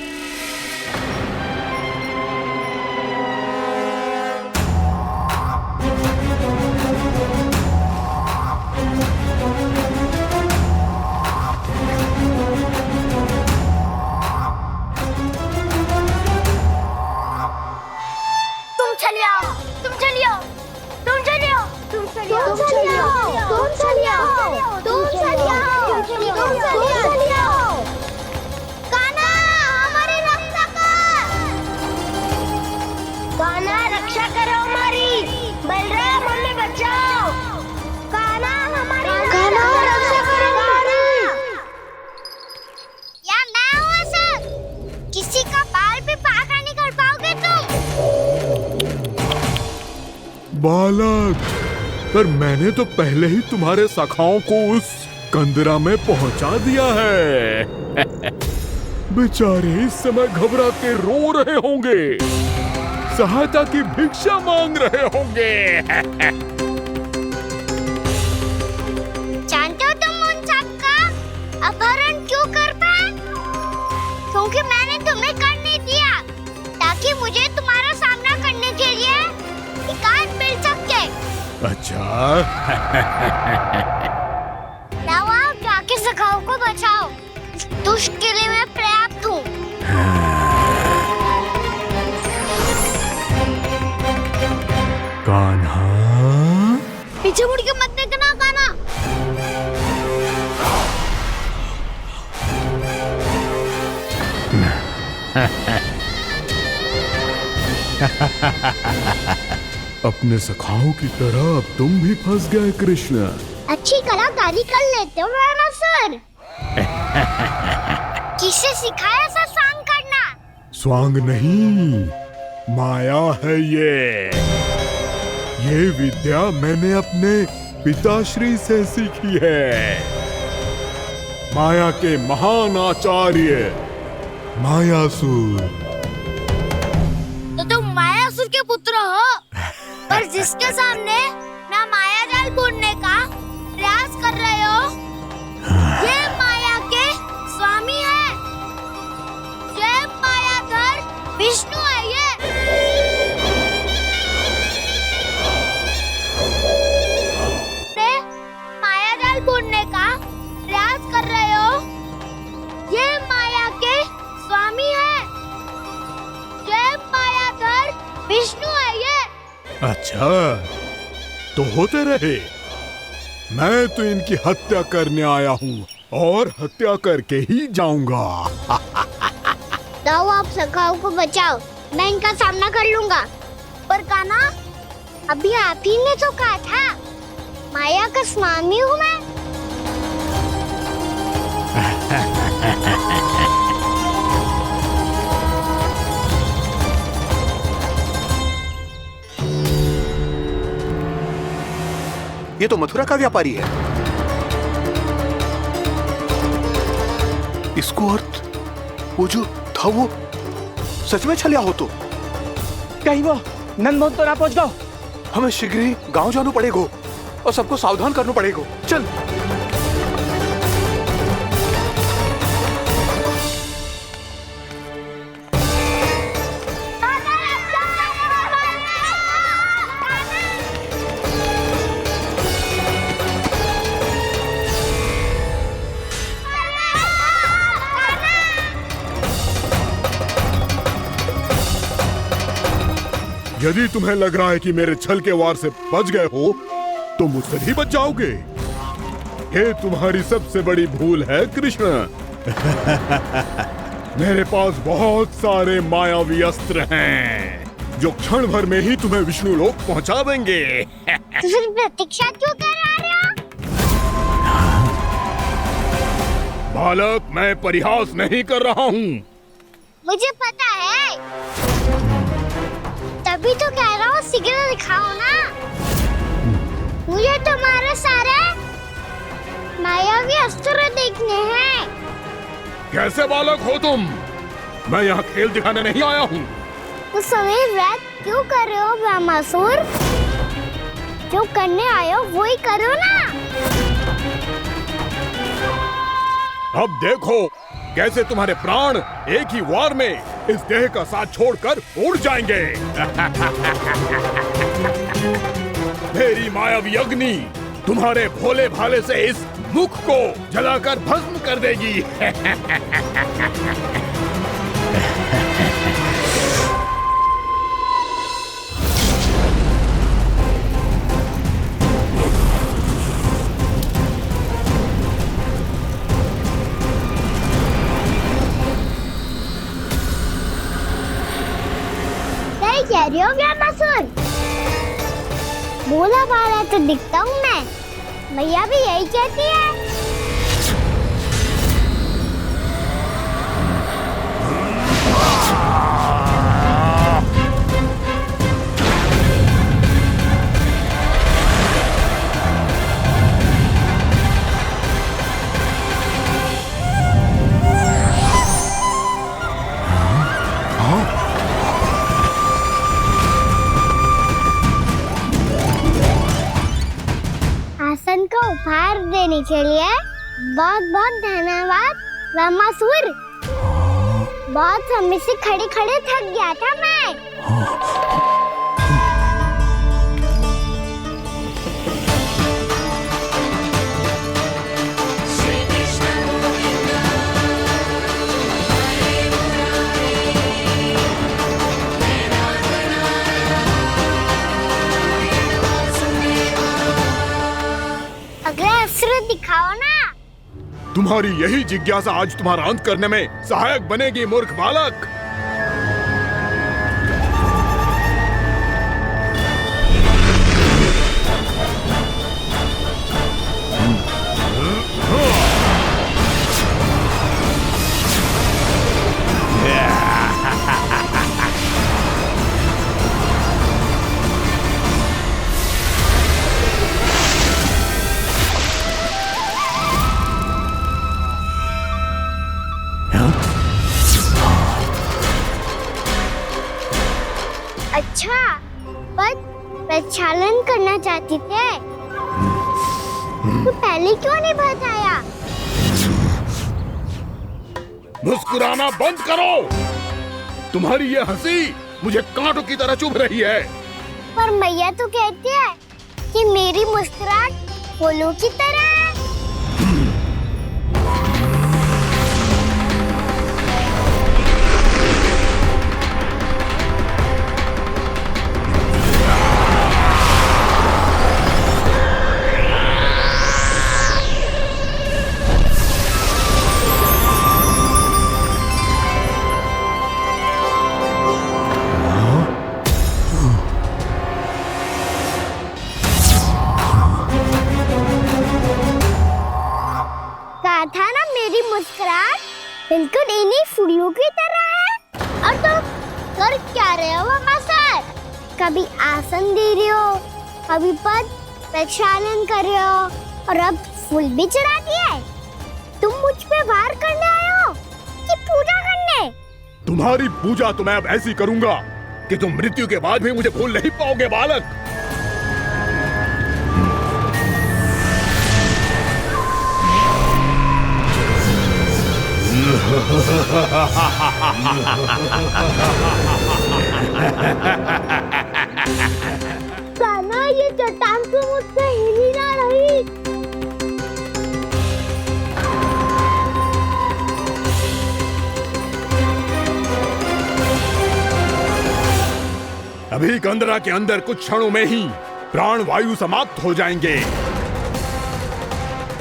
बालक, पर मैंने तो पहले ही तुम्हारे सखाओं को उस कंदरा में पहुंचा दिया है। बेचारे इस समय घबरा के रो रहे होंगे, सहायता की भिक्षा मांग रहे होंगे। जानते हो तुम उन सबका अपहरण क्यों कर पाए? क्योंकि मैंने तुम्हें कर नहीं दिया, ताकि मुझे तुम्हारा सामना करने के लिए हिकायत मिल सके। अच्छा। लाओ, आप जाके सखाओं को बचाओ। इस दुष्ट के लिए मैं पर्याप्त हूँ। कान्हा, पीछे मुड़ के मत देखना कान्हा। अपने सखाओं की तरह अब तुम भी फंस गए कृष्ण। अच्छी कलाकारी कर लेते हो सर। किसे सिखाया ऐसा स्वांग करना? स्वांग नहीं, माया है ये विद्या मैंने अपने पिताश्री से सीखी है। माया के महान आचार्य मायासुर। तो तुम मायासुर के पुत्र हो, पर जिसके सामने ना माया जाल बुनने का प्रयास कर रहे हो, ये माया के स्वामी है। अच्छा, तो होते रहे। मैं तो इनकी हत्या करने आया हूँ और हत्या करके ही जाऊंगा। दाऊ, आप सखाओ को बचाओ, मैं इनका सामना कर लूंगा। पर कान्हा, अभी आप ही ने तो कहा था माया का स्वामी हूँ मैं। ये तो मथुरा का व्यापारी है। इसको अर्थ वो जो था वो सच में छलिया हो तो कहीं वो नंदमोहन तो ना पहुंच गओ। हमें शीघ्र ही गांव जाना पड़ेगा और सबको सावधान करना पड़ेगा। चल। यदि तुम्हें लग रहा है कि मेरे छल के वार से बच गए हो तो मुझसे भी बच जाओगे। ये तुम्हारी सबसे बड़ी भूल है कृष्ण। मेरे पास बहुत सारे मायावी अस्त्र हैं जो क्षण भर में ही तुम्हें विष्णु लोक पहुंचा देंगे। तो फिर प्रतीक्षा क्यों कर रहे हो? बालक, मैं परिहास नहीं कर रहा हूँ। मुझे पता है, तभी तो कह रहा हूँ शीघ्र दिखाओ ना। मुझे तुम्हारे सारे मायावी अस्त्र देखने हैं। कैसे बालक हो तुम? मैं यहाँ खेल दिखाने नहीं आया हूँ। उस समय व्रत क्यों कर रहे हो ब्रह्मासुर? जो करने आए हो वो ही करो ना। अब देखो कैसे तुम्हारे प्राण एक ही वार में इस देह का साथ छोड़कर उड़ जाएंगे। मेरी मायावी अग्नि तुम्हारे भोले भाले से इस मुख को जलाकर भस्म कर देगी। कह रही हो ब्रह्मासुर? बोला बाला तो दिखता हूँ मैं। मैया भी यही कहती है। आसन का उपहार देने के लिए बहुत बहुत धन्यवाद ब्रह्मासुर। बहुत समय से खड़े खड़े थक गया था मैं। अगला अस्त्र दिखाओ ना। तुम्हारी यही जिज्ञासा आज तुम्हारा अंत करने में सहायक बनेगी मूर्ख बालक। अच्छा, पर प्रक्षालन करना चाहती थे तो पहले क्यों नहीं बताया? मुस्कुराना बंद करो। तुम्हारी ये हंसी मुझे कांटों की तरह चुभ रही है। पर मैया तो कहती है कि मेरी मुस्कुराहट फूलों की तरह है। था ना मेरी मुस्कुराहट बिल्कुल इन्हीं फूलों की तरह है। और तुम कर क्या रहे हो वहाँ सर? कभी आसन दे रहे हो, कभी पद प्रक्षालन कर रहे हो और अब फूल भी चढ़ा दिया है। तुम मुझ पे वार करने आए हो कि पूजा करने? तुम्हारी पूजा तो मैं अब ऐसी करूंगा कि तुम मृत्यु के बाद भी मुझे भूल नहीं पाओगे बालक। कान्हा, ये चट्टान तो मुझसे हिल ही ना रही। अभी कंदरा के अंदर कुछ क्षणों में ही प्राण वायु समाप्त हो जाएंगे।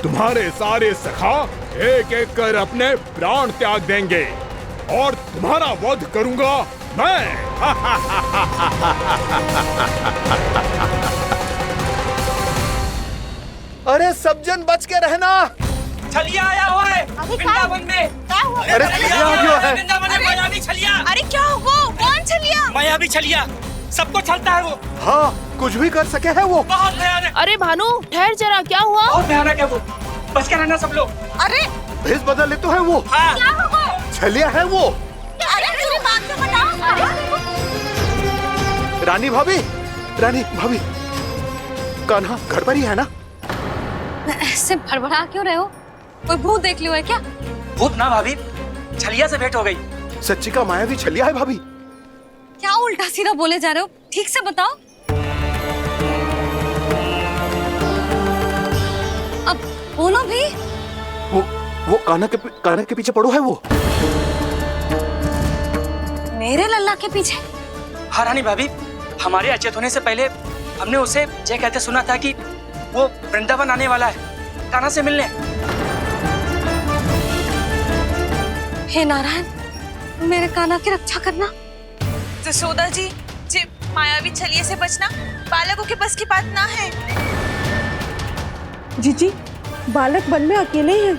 तुम्हारे सारे सखा एक एक कर अपने प्राण त्याग देंगे और तुम्हारा वध करूंगा मैं। अरे सब जन बच के रहना। छलिया आया हुआ है वृंदावन में। अरे छलिया आ गया है। वृंदावन में मायावी छलिया। अरे क्या हुआ? कौन छलिया? मायावी छलिया, सबको छलता है वो। हाँ, कुछ भी कर सके है वो। बहुत भयानक। अरे भानु ठहर जरा, क्या हुआ? बहुत भयानक है वो, बच के रहना सब लोग। अरे भेष बदल ले तो है वो। हाँ। क्या हुआ? छलिया है वो। अरे मेरी बात तो बताओ। रानी भाभी, रानी भाभी, कान्हा घर पर ही है ना? ऐसे भड़बड़ा क्यों रहे हो? कोई भूत देख लियो है क्या? भूत ना भाभी, छलिया से भेंट हो गई। सच्ची का मायावी छलिया है भाभी। क्या उल्टा सीधा बोले जा रहे हो? ठीक से बताओ। अब बोलो भी। वो कान्हा के पीछे पड़ो है वो। मेरे लल्ला के पीछे? हाँ रानी भाभी, हमारे अचेत होने से पहले हमने उसे ये कहते सुना था कि वो वृंदावन आने वाला है कान्हा से मिलने। हे नारायण, मेरे कान्हा की रक्षा करना। जसोदा जी, मायावी छलिए से बचना बालकों के बस की बात ना है। जीजी, बालक वन में अकेले हैं।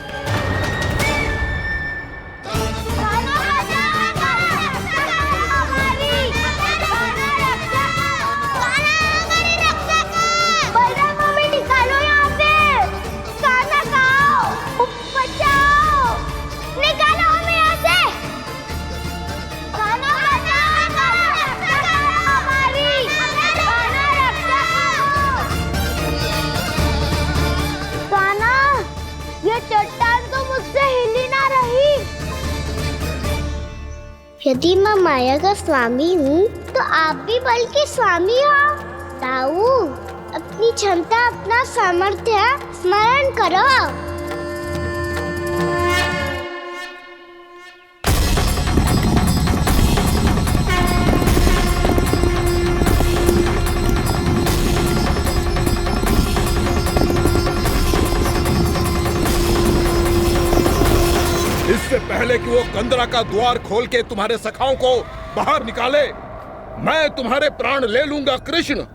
यदि मैं माया का स्वामी हूँ तो आप भी बल के स्वामी हो। ताऊ, अपनी क्षमता, अपना सामर्थ्य स्मरण करो। इससे पहले कि वो कंदरा का द्वार खोल के तुम्हारे सखाओं को बाहर निकाले, मैं तुम्हारे प्राण ले लूंगा कृष्ण।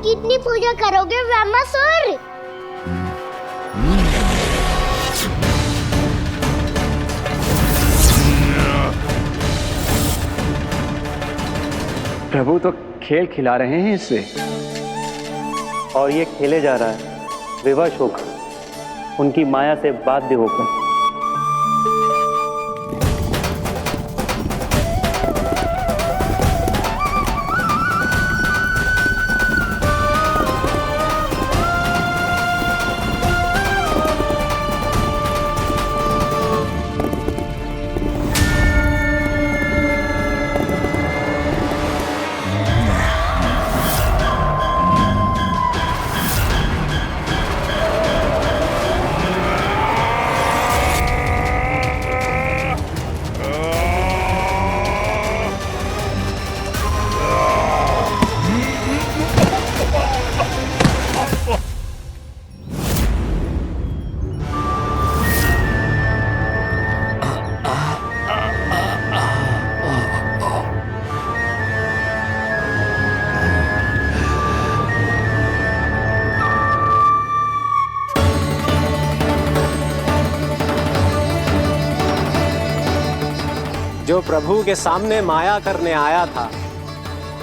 कितनी पूजा करोगे ब्रह्मासुर? प्रभु तो खेल खिला रहे हैं इससे, और ये खेले जा रहा है विवश होकर, उनकी माया से बाध्य होकर। जो प्रभु के सामने माया करने आया था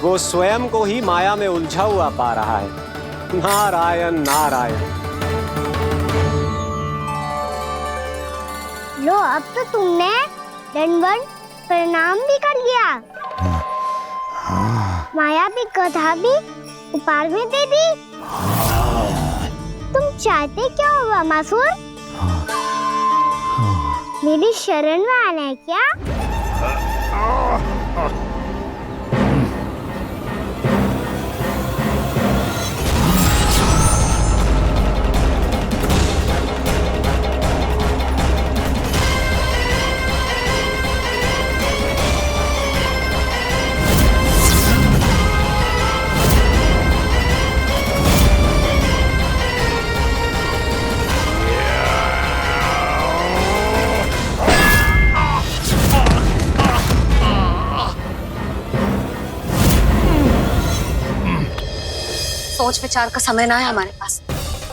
वो स्वयं को ही माया में उलझा हुआ पा रहा है। नारायण नारायण। लो अब तो तुमने दंडवत प्रणाम भी कर लिया, माया भी कथा भी उपहार में दे दी। तुम चाहते क्या हो वामासुर? मेरी शरण में आना है क्या? सोच विचार का समय ना है हमारे पास।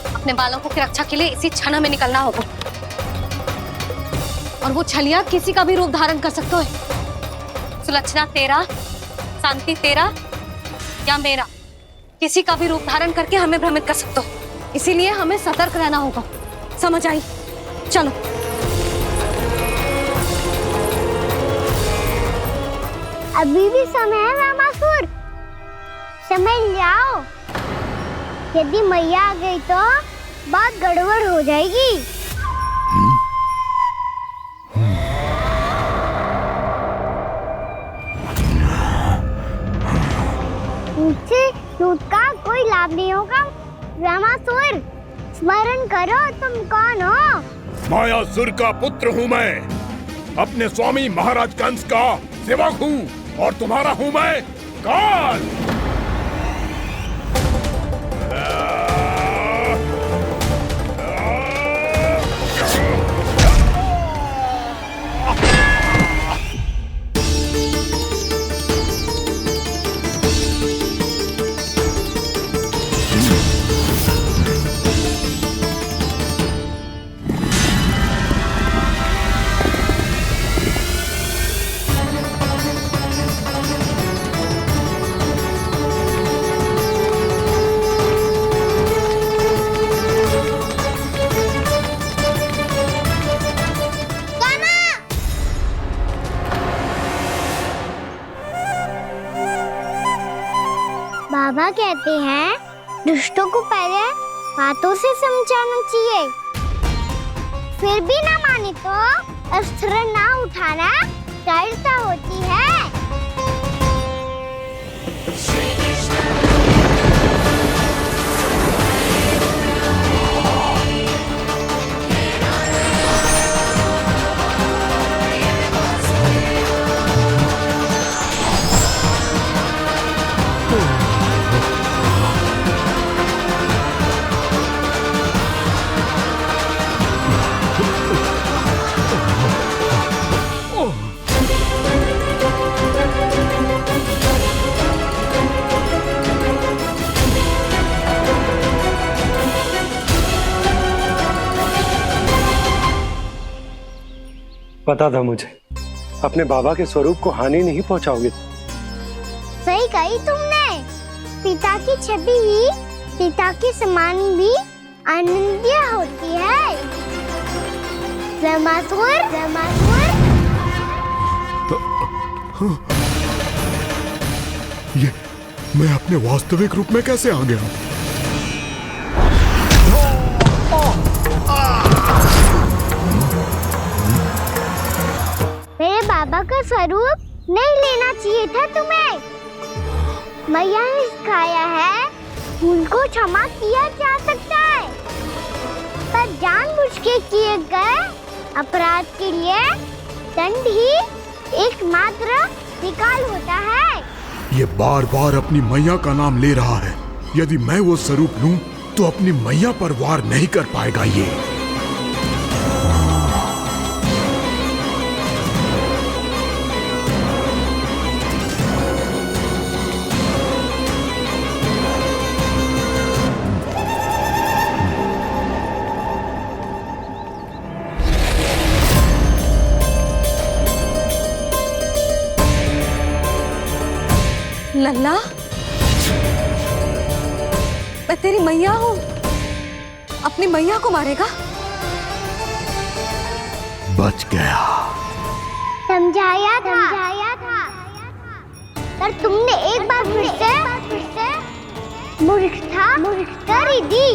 अपने बालकों की रक्षा के लिए इसी क्षण में निकलना होगा। और वो छलिया किसी का भी रूप धारण कर सकते है। सुलक्षणा तेरा, शांति तेरा या मेरा, किसी का भी रूप धारण करके हमें भ्रमित कर सकते हो। इसीलिए हमें सतर्क रहना होगा। समझ आई? चलो। अभी भी समय है वामासुर, समझ जाओ। यदि मैया आ गई तो बात गड़बड़ हो जाएगी। मुझसे दूध का कोई लाभ नहीं होगा। वामासुर, स्मरण करो तुम कौन हो? मायासुर का पुत्र हूँ मैं, अपने स्वामी महाराज कंस का सेवक हूँ, और तुम्हारा हूँ मैं काल। बाबा कहते हैं दुष्टों को पहले बातों से समझाना चाहिए, फिर भी ना माने तो अस्त्र ना उठाना दृढ़ता होती है। पता था मुझे, अपने बाबा के स्वरूप को हानि नहीं पहुंचाओगे। सही कही तुमने। पिता की छवि ही पिता के समान भी आनंदीय होती है। वामासुर, वामासुर। ये मैं अपने वास्तविक रूप में कैसे आ गया? मेरे बाबा का स्वरूप नहीं लेना चाहिए था तुम्हें। मैया ने सिखाया है भूल को क्षमा किया जा सकता है, पर जानबूझ के किए गए अपराध के लिए दंड ही एकमात्र विकल्प होता है। ये बार बार अपनी मैया का नाम ले रहा है। यदि मैं वो स्वरूप लूं तो अपनी मैया पर वार नहीं कर पाएगा ये। लल्ला, मैं तेरी मैया हूँ, अपनी मैया को मारेगा? बच गया। समझाया था पर तुमने एक बार फिर से मूर्खता कर ही दी।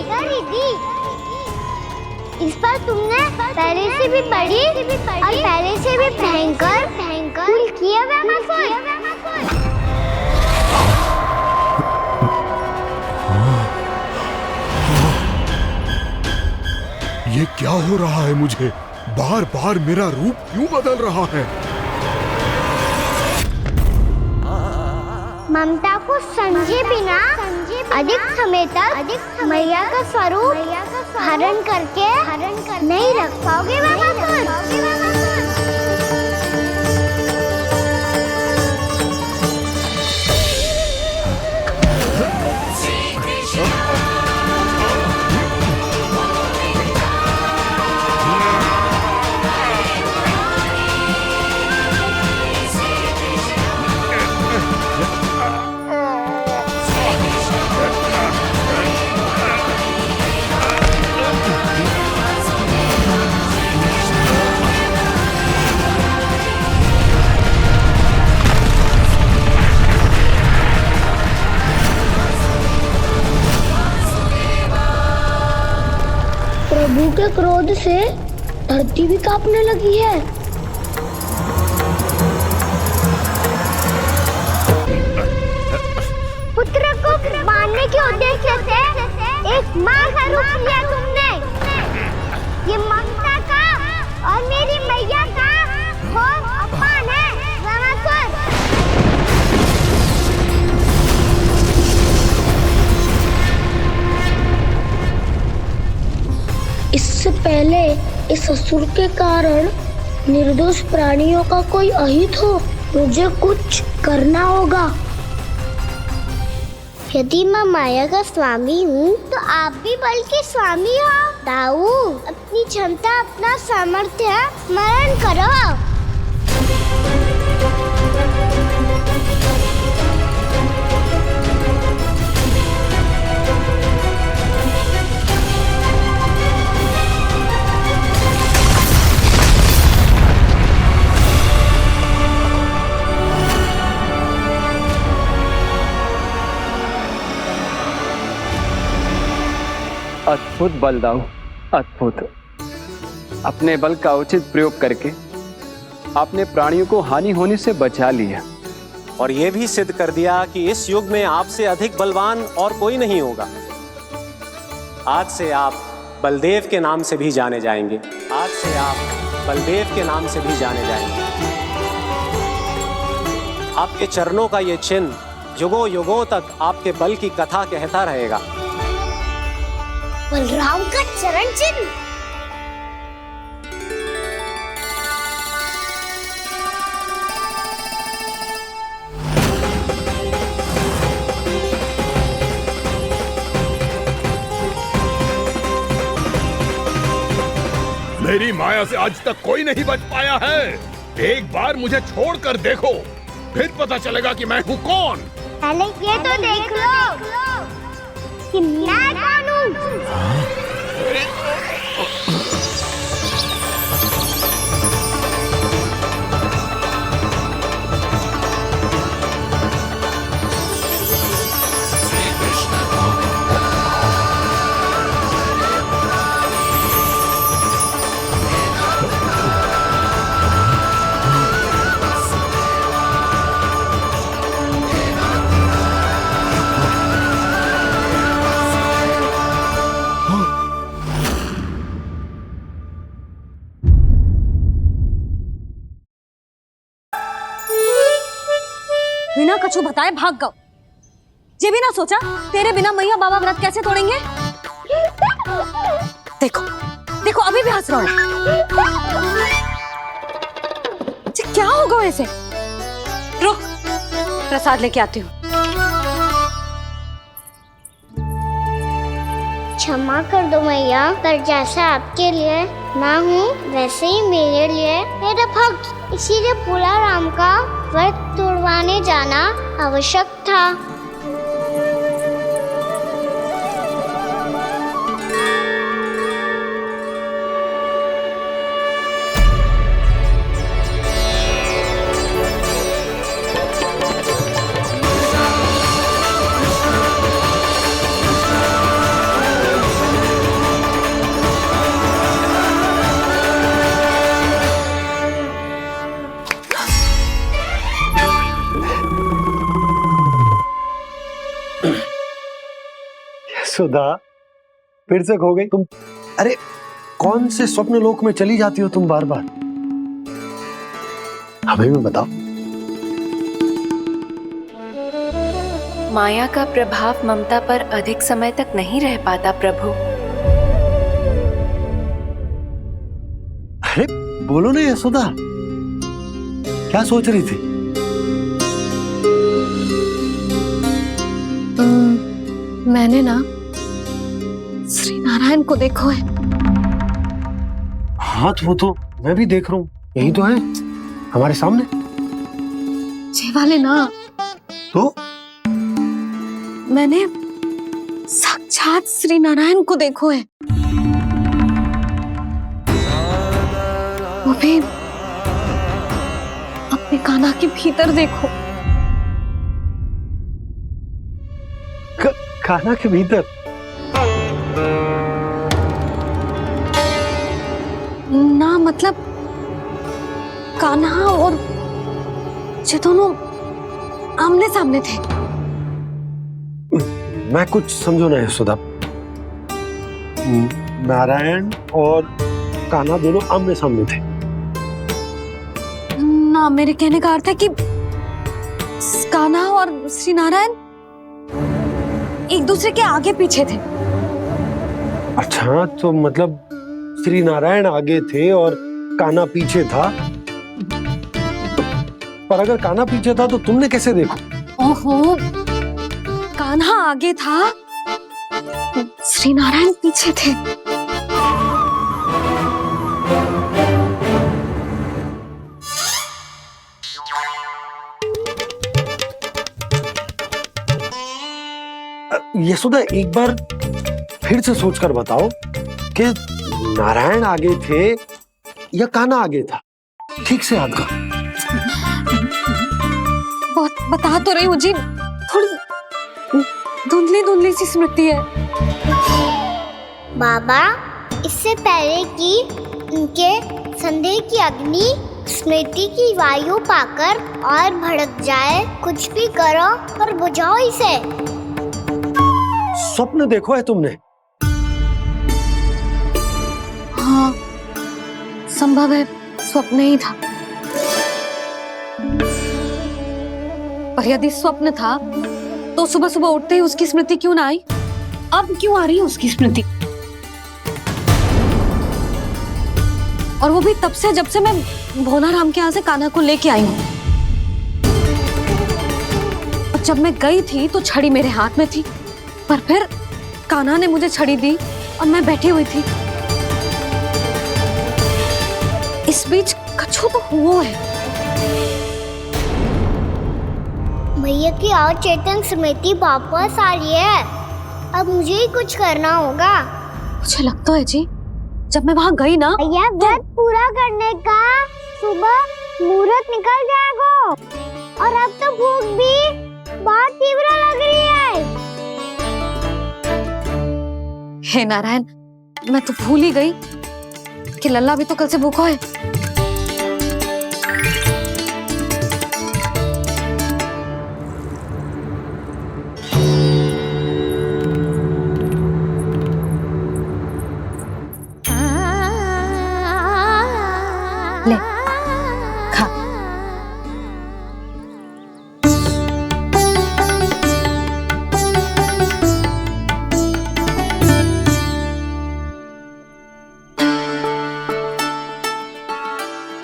इस पर तुमने पहले से भी बड़ी और पहले से भी भयंकर भूल किया ये क्या हो रहा है मुझे? बार बार मेरा रूप क्यों बदल रहा है? ममता को समझे बिना अधिक समय तक मैया का स्वरूप हरण करके नहीं रख पाओगे प्रभु के क्रोध से धरती भी कांपने लगी है। पुत्र को मारने के उद्देश्य से एक मां का रूप लिया तुमने। ये ममता का और मेरी मैया का घोर अपमान है रामासुर। इससे पहले इस असुर के कारण निर्दोष प्राणियों का कोई अहित हो, मुझे कुछ करना होगा। यदि मैं माया का स्वामी हूँ तो आप भी बल के स्वामी हो। दाऊ, अपनी क्षमता अपना सामर्थ्य स्मरण करो। अद्भुत बलदाऊ, अद्भुत। अपने बल का उचित प्रयोग करके आपने प्राणियों को हानि होने से बचा लिया और ये भी सिद्ध कर दिया कि इस युग में आपसे अधिक बलवान और कोई नहीं होगा। आज से आप बलदेव के नाम से भी जाने जाएंगे। आज से आप बलदेव के नाम से भी जाने जाएंगे। आपके चरणों का ये चिन्ह युगों युगों तक आपके बल की कथा कहता रहेगा। बलराम का चरण चिन्ह। मेरी माया से आज तक कोई नहीं बच पाया है। एक बार मुझे छोड़कर देखो, फिर पता चलेगा कि मैं हूँ कौन। पहले ये तो देख लो कि मैं कौन हूँ। बिना कछु बताए भाग गओ। ये भी ना सोचा तेरे बिना मैया बाबा व्रत कैसे तोड़ेंगे। देखो देखो अभी भी हंस रहा हूं। क्या होगा ऐसे? रुक, प्रसाद लेके आती हूँ। क्षमा कर दो मैया, पर जैसा आपके लिए मैं हूँ वैसे ही मेरे लिए मेरा भक्त, इसीलिए पूरा राम का व्रत तोड़वाने जाना आवश्यक था। सुधा, फिर से खो गई तुम। अरे कौन से स्वप्न लोक में चली जाती हो तुम बार बार? हमें भी बताओ। माया का प्रभाव ममता पर अधिक समय तक नहीं रह पाता प्रभु। अरे बोलो ना यशोदा, क्या सोच रही थी? मैंने ना श्री नारायण को देखो है। हाँ वो तो मैं भी देख रहा हूँ, यही तो है हमारे सामने। ये वाले ना, तो मैंने साक्षात श्री नारायण को देखो है, वो भी अपने कान्हा के भीतर देखो। कान्हा के भीतर? ना मतलब कान्हा और ये दोनों आमने सामने थे। मैं कुछ समझो ना यशोदा। नारायण और कान्हा दोनों आमने सामने थे? ना, मेरे कहने का अर्थ है कि कान्हा और श्री नारायण एक दूसरे के आगे पीछे थे। अच्छा, तो मतलब श्री नारायण आगे थे और कान्हा पीछे था। पर अगर कान्हा पीछे था तो तुमने कैसे देखा? ओहो, कान्हा आगे था, श्री नारायण पीछे थे। यशोदा, एक बार फिर से सोचकर बताओ कि नारायण आगे थे या कान्हा आगे था? ठीक से याद करो। बता तो रही हूँ जी, थोड़ी धुंधली धुंधली सी स्मृति है। बाबा, इससे पहले कि उनके संदेह की अग्नि स्मृति की वायु पाकर और भड़क जाए, कुछ भी करो और बुझाओ इसे। स्वप्न देखो है तुमने? हाँ, संभव है स्वप्न ही था। पर यदि स्वप्न था तो सुबह सुबह उठते ही उसकी स्मृति क्यों ना आई? अब क्यों आ रही है उसकी स्मृति? और वो भी तब से जब से मैं भोनाराम के यहाँ से कान्हा को लेके आई हूँ। और जब मैं गई थी तो छड़ी मेरे हाथ में थी, पर फिर कान्हा ने मुझे छड़ी दी और मैं बैठी हुई थी। इस बीच कछु तो हुआ है। भैया की अचेतन स्मृति वापस आ रही है। अब मुझे ही कुछ करना होगा। मुझे लगता है जी, जब मैं वहाँ गई ना, भैया व्रत पूरा करने का सुबह मुहूर्त निकल जाएगा और अब तो भूख भी बहुत तीव्र लग रही है। हे नारायण, मैं तो भूल ही गई कि लल्ला भी तो कल से भूखा है। ले, खा।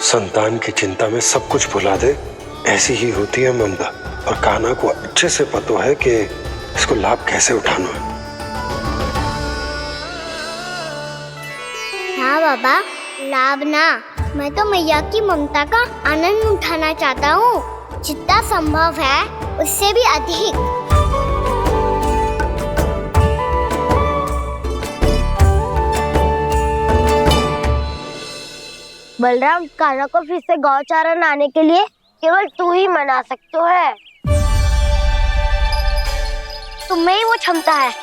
संतान की चिंता में सब कुछ भुला दे, ऐसी ही होती है ममता। और कान्हा को अच्छे से पता है कि इसको लाभ कैसे उठाना है। हाँ बाबा, लाभ ना, मैं तो मैया की ममता का आनंद उठाना चाहता हूँ, जितना संभव है उससे भी अधिक। बलराम, कान्हा को फिर से गौचारण आने के लिए केवल तू ही मना सकते है। तुम्हें ही वो क्षमता है,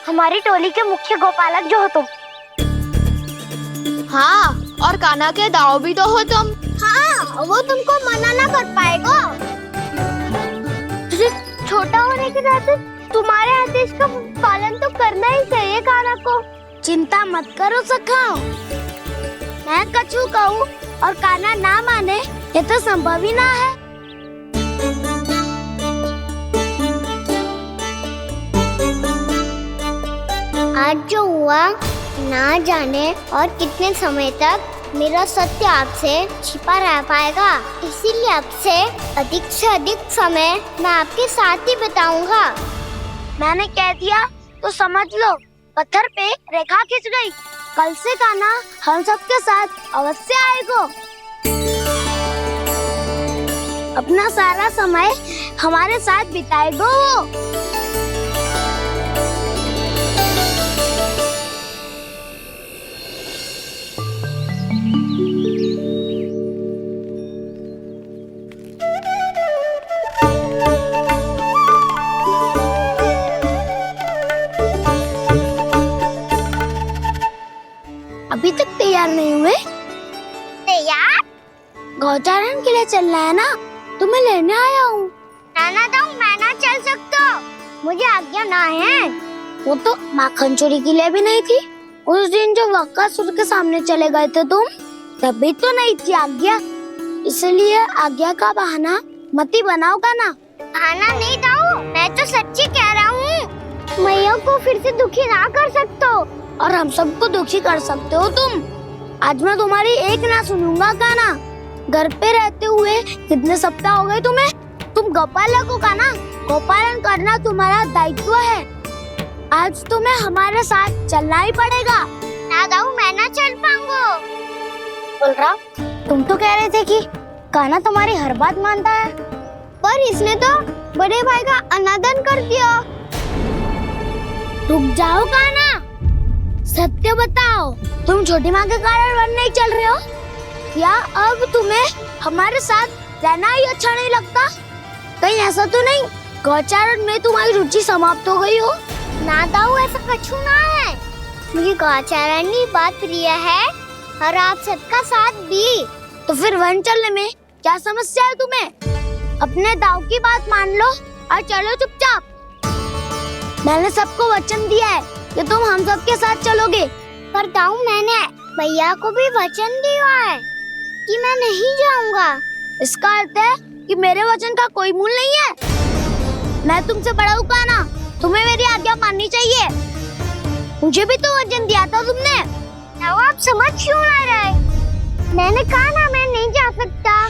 हमारी टोली के मुख्य गोपालक जो हो तुम। हाँ, और कान्हा के दाव भी तो हो तुम। हाँ, वो तुमको मना ना कर पाएगा। तुझे छोटा होने के नाते तुम्हारे आदेश का पालन तो करना ही चाहिए कान्हा को। चिंता मत करो सखा, मैं कछु कहूँ और कान्हा ना माने, ये तो संभव ही ना है। आज जो हुआ ना जाने और कितने समय तक मेरा सत्य आपसे छिपा रह पाएगा, इसीलिए आपसे अधिक से अधिक समय मैं आपके साथ ही बिताऊंगा। मैंने कह दिया तो समझ लो, पत्थर पे रेखा खिंच गई। कल से कान्हा हम सबके साथ अवश्य आएगा। अपना सारा समय हमारे साथ बिताएगा वो। अभी तक तैयार नहीं हुए? तैयार? गौचारण के लिए चलना है ना, तुम्हें लेने आया हूँ। नाना तो मैं ना चल सकता, मुझे आज्ञा ना है। वो तो माखन चोरी के लिए भी नहीं थी। उस दिन जो वक्कासुर के सामने चले गए थे तुम, तभी तो नहीं थी आज्ञा। इसलिए आज्ञा का बहाना मत ही बनाओगा ना। बहाना नहीं दाऊ, मैं तो सच्ची कह रहा हूँ। मैया को फिर से दुखी ना कर सकते हो और हम सबको दुखी कर सकते हो तुम। आज मैं तुम्हारी एक ना सुनूंगा कान्हा। घर पे रहते हुए कितने सप्ताह हो गए तुम्हें? तुम गोपालक हो कान्हा, गोपालन करना तुम्हारा दायित्व है। आज तुम्हें हमारे साथ चलना ही पड़ेगा। ना दाऊ, मैं ना चल पाऊंगा। बलराम, तुम तो कह रहे थे कि कान्हा तुम्हारी हर बात मानता है, पर इसने तो बड़े भाई का अनादर कर दिया। रुक जाओ कान्हा, सत्य बताओ, तुम छोटी माँ के कारण वन नहीं चल रहे हो या अब तुम्हें हमारे साथ रहना ही अच्छा नहीं लगता? कहीं ऐसा तो नहीं गौचारण में तुम्हारी रुचि समाप्त हो गई हो? ना दाऊ, ऐसा कछु ना है। मुझे गौचारण की बात प्रिय है और आप सबका साथ भी। तो फिर वन चलने में क्या समस्या है तुम्हें? अपने दाऊ की बात मान लो और चलो चुपचाप। मैंने सबको वचन दिया है कि तुम हम सबके साथ चलोगे। पर दाऊ, मैंने भैया को भी वचन दिया है कि मैं नहीं जाऊंगा। इसका अर्थ है कि मेरे वचन का कोई मूल नहीं है। मैं तुमसे बड़ा हूँ कान्हा, तुम्हें मेरी आज्ञा माननी चाहिए। मुझे भी तो वचन दिया था तुमने। दाऊ, आप समझ क्यों आ रहे? मैंने कहा ना, मैं नहीं जा सकता।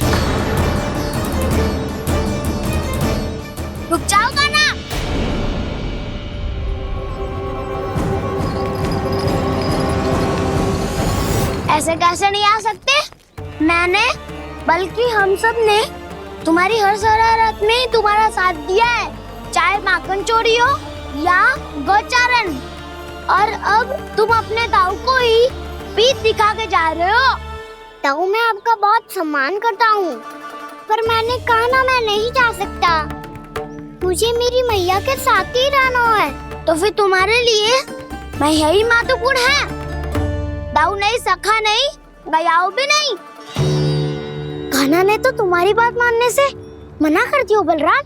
रुक जाओ कान्हा। ऐसे कैसे नहीं आ सकते? मैंने बल्कि हम सब ने तुम्हारी हर शरारत में तुम्हारा साथ दिया है, चाहे माखन चोरी हो या गौचारण। और अब तुम अपने दाऊ को ही पीठ दिखा के जा रहे हो। दाऊ, मैं आपका बहुत सम्मान करता हूँ, पर मैंने कहा ना, मैं नहीं जा सकता। मुझे मेरी मैया के साथ ही रहना है। तो फिर तुम्हारे लिए मैं यही महत्वपूर्ण है। दाऊ नहीं, सखा नहीं, गयाऊ भी नहीं। कान्हा ने तो तुम्हारी बात मानने से मना कर दिया बलराम।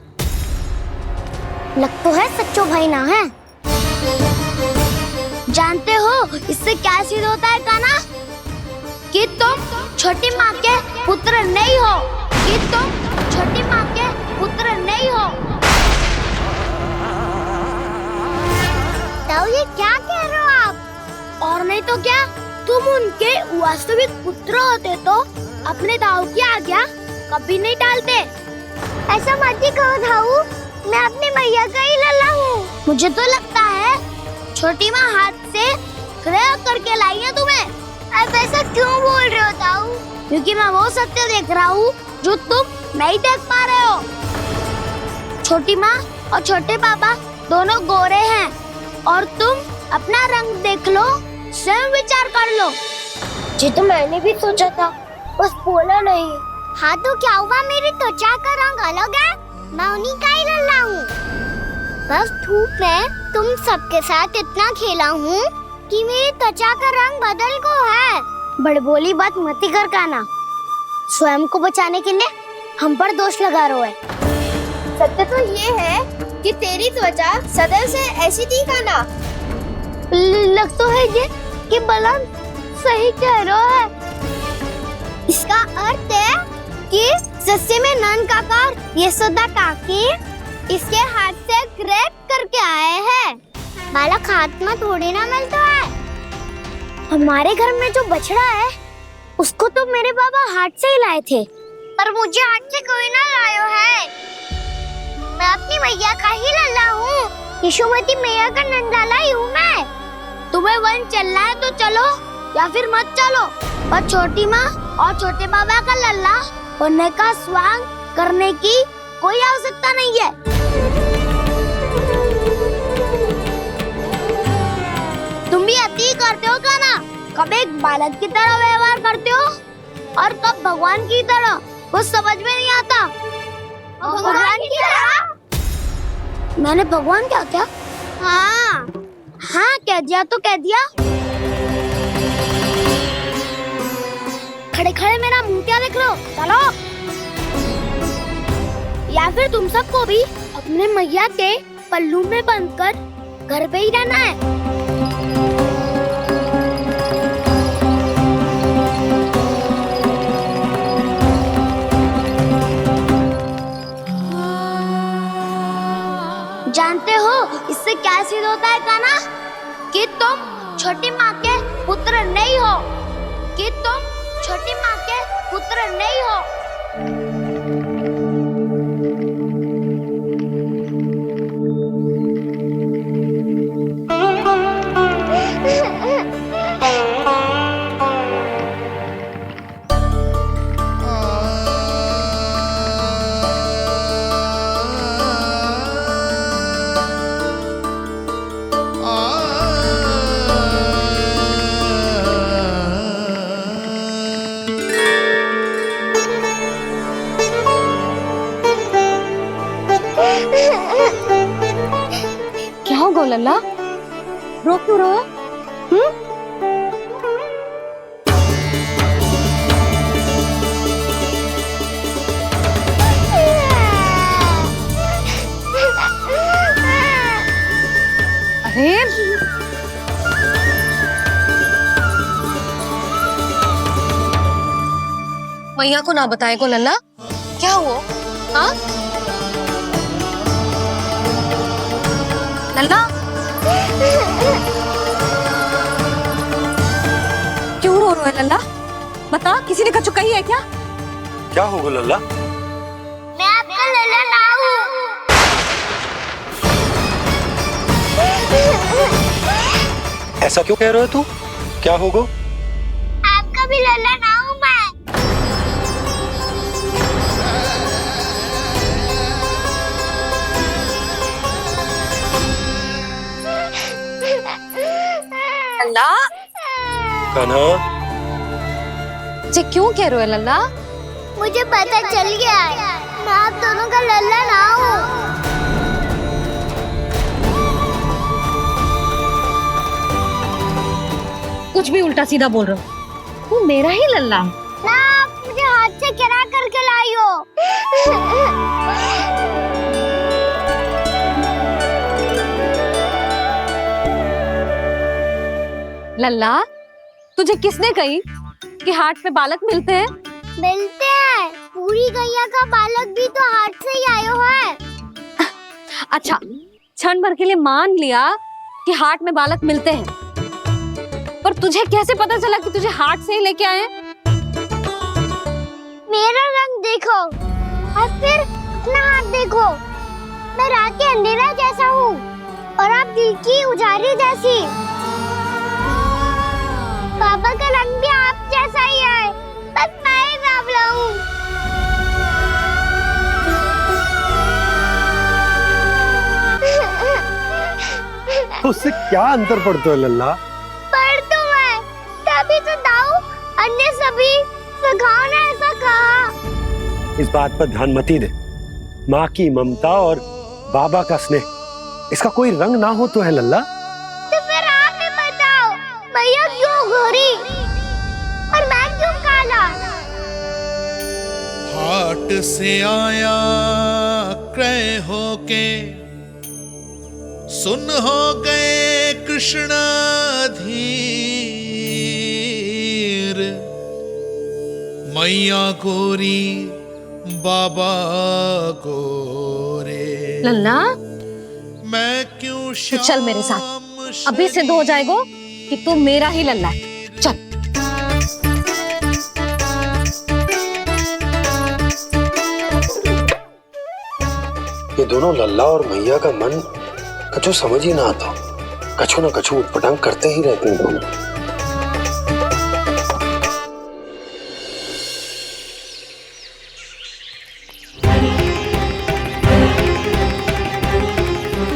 लग तो है सच्चो भाई ना है। जानते हो इससे क्या सिद्ध होता है कान्हा? कि तुम छोटी माँ के पुत्र नहीं हो, कि तुम छोटी माँ के पुत्र नहीं हो। दाऊ, ये क्या कह रहे हो आप? और नहीं तो क्या, तुम उनके वास्तविक पुत्र होते तो अपने दाऊ की आज्ञा कभी नहीं टालते। ऐसा मत ही कहो दाऊ, मैं अपनी मैया का ही लल्ला हूँ। मुझे तो लगता है छोटी माँ हाथ से ग्रह करके लाई है तुम्हें। आप ऐसा क्यों बोल रहे हो ताऊ? क्योंकि मैं वो सत्य देख रहा हूँ जो तुम नहीं देख पा रहे हो। छोटी माँ और छोटे पापा दोनों गोरे हैं और तुम अपना रंग देख लो, स्वयं विचार कर लो। जी तो मैंने भी सोचा था, बस बोला नहीं। हाँ तो क्या हुआ, मेरी त्वचा का रंग अलग है, मैं उन्हीं का ही लल्ला हूँ। बस धूप में तुम सबके साथ इतना खेला हूँ कि मेरी त्वचा का रंग बदल को है। बड़बोली बात मत कर काना, स्वयं को बचाने के लिए हम पर दोष लगा रहे है। सत्य तो ये है कि तेरी त्वचा सदैव से ऐसी थी काना। लग तो है ये कि बलन सही कह रहा है। इसका अर्थ है कि सस्ते में नन काका यशोदा काकी इसके हाथ से ग्रेप करके आए हैं। बालक हाथ में थोड़ी ना मिलता है। हमारे घर में जो बछड़ा है उसको तो मेरे बाबा हाथ से ही लाए थे, पर मुझे हाथ से कोई ना लायो है। मैं अपनी मैया का ही लल्ला हूँ, यशोमती मैया का नंदाला ही हूँ मैं। तुम्हें वन चलना है तो चलो या फिर मत चलो, और छोटी माँ और छोटे बाबा का लल्ला बनने का स्वांग करने की कोई आवश्यकता नहीं है। तुम भी अति करते हो काना, कब एक बालक की तरह व्यवहार करते हो और कब भगवान की तरह, कुछ समझ में नहीं आता। भगवान की तरह? मैंने भगवान क्या किया? हाँ हाँ कह दिया तो कह दिया। खड़े खड़े मेरा मुंह क्या देख लो, चलो। या फिर तुम सबको भी अपने मैया के पल्लू में बंधकर घर पे ही रहना है। जानते हो इससे क्या सिद्ध होता है काना? कि तुम छोटी माँ के पुत्र नहीं हो, कि तुम छोटी माँ के पुत्र नहीं हो। क्या होगा लल्ला, रो क्यों रहो? अरे मैया को ना बताए को लल्ला, क्या हुआ? हाँ लल्ला, क्यों रो रहे हो लल्ला? बता, किसी ने कछु कही है क्या? क्या होगा लल्ला? मैं आपका लल्ला ना हूँ। ऐसा क्यों कह रहे हो तू? क्या होगा? आपका भी लल्ला ना हूँ मैं। लल्ला, कान्हा, जी क्यों कह रहे हो लल्ला? मुझे पता चल गया है, मैं आप दोनों का लल्ला ना हूँ। कुछ भी उल्टा सीधा बोल रहे हो, तू मेरा ही लल्ला है। ना, आप मुझे हाथ से गिरा करके लाई हो। लल्ला, तुझे किसने कही कि हाट पे बालक मिलते हैं? मिलते हैं, पूरी गैया का बालक भी तो हाट से ही आयो है। अच्छा, क्षण भर के लिए मान लिया कि हाट में बालक मिलते हैं, पर तुझे कैसे पता चला कि तुझे हाट से ही लेके आए? मेरा रंग देखो और फिर अपना हाथ देखो। मैं रात के अंधेरा जैसा हूँ और आप दिल की उजारी जैसी। पापा का रंग भी उससे क्या अंतर पड़ता है लल्ला? पर तो मैं तभी तो दाऊ अन्य सभी सखाओ ने ऐसा कहा। इस बात पर ध्यान मत ही दे। माँ की ममता और बाबा का स्नेह, इसका कोई रंग ना हो तो है लल्ला। तो फिर आप ही बताओ, भैया क्यों गोरी और मैं क्यों काला? हाट से आया क्रय होके, सुन हो गए कृष्ण धीर, मैया गोरी बाबा गोरे। लल्ला मैं क्यों तू चल मेरे साथ, अभी सिद्ध हो जाएगा कि तू मेरा ही लल्ला है। चल। ये दोनों लल्ला और मैया का मन कछु समझ ही ना आता, कछु ना कछु उटपटांग करते ही रहते हैं दोनों।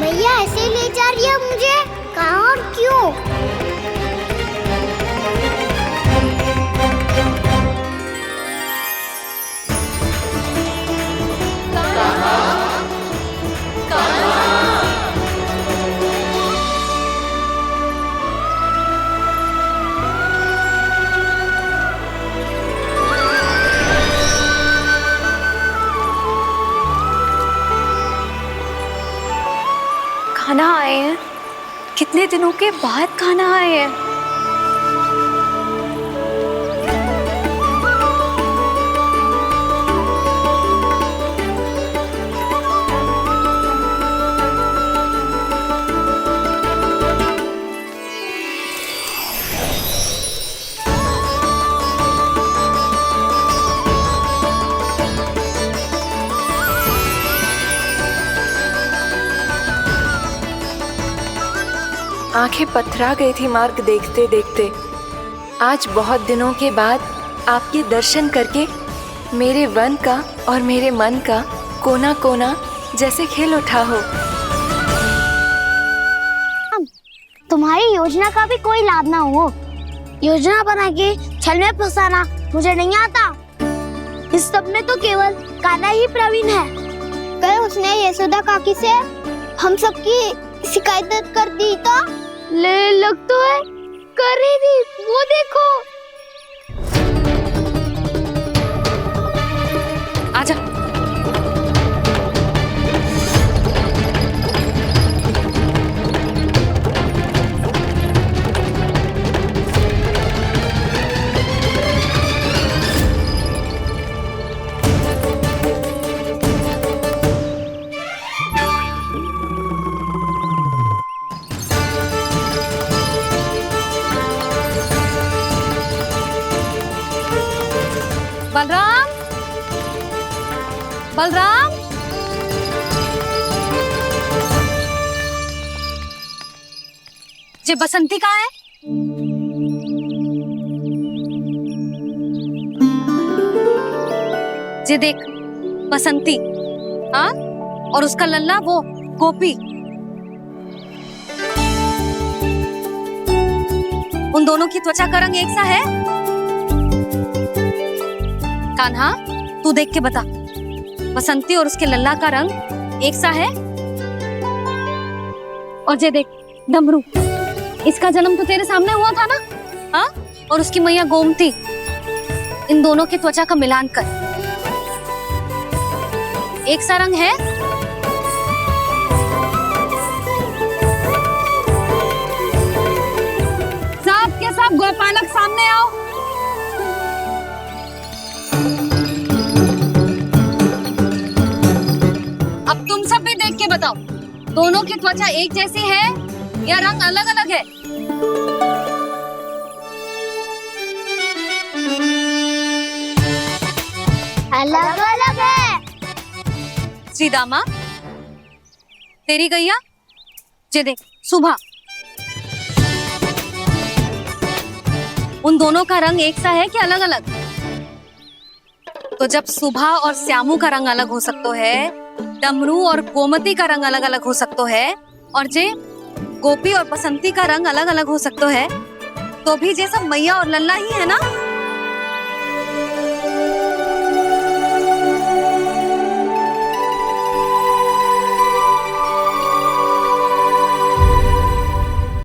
भैया ऐसे ले जा रही है मुझे, कहाँ और क्यों? खाना आए हैं, कितने दिनों के बाद खाना आए हैं। आंखें पथरा गई थी मार्ग देखते देखते। आज बहुत दिनों के बाद आपके दर्शन करके मेरे वन का और मेरे मन का कोना कोना जैसे खिल उठा हो। तुम्हारी योजना का भी कोई लाभ ना हो। योजना बना के छल में फंसाना मुझे नहीं आता। इस सब में तो केवल कान्हा ही प्रवीण है। कल उसने यशोदा काकी से हम सबकी शिकायत कर दी तो ले लग तो है कर ही दी, वो देखो। आजा। बलराम, बलराम, ये बसंती कहाँ है? ये देख बसंती, हाँ, और उसका लल्ला वो गोपी। उन दोनों की त्वचा का रंग एक सा है? कान्हा, तू देख के बता, बसंती और उसके लल्ला का रंग एक सा है? और ये देख डमरू, इसका जन्म तो तेरे सामने हुआ था ना? हाँ, और उसकी मैया गोमती। इन दोनों की त्वचा का मिलान कर, एक सा रंग है? सब के सब गोपालक सामने आओ। अब तुम सब भी देख के बताओ, दोनों की त्वचा एक जैसी है या रंग अलग अलग है? अलग अलग है। श्रीदामा, तेरी गैया, ये देख सुबह, उन दोनों का रंग एक सा है कि अलग अलग? तो जब सुबह और श्यामू का रंग अलग हो सकता है, डमरू और गोमती का रंग अलग अलग हो सकता है, और जे गोपी और बसंती का रंग अलग अलग हो सकता है, तो भी जे सब मैया और लल्ला ही है ना।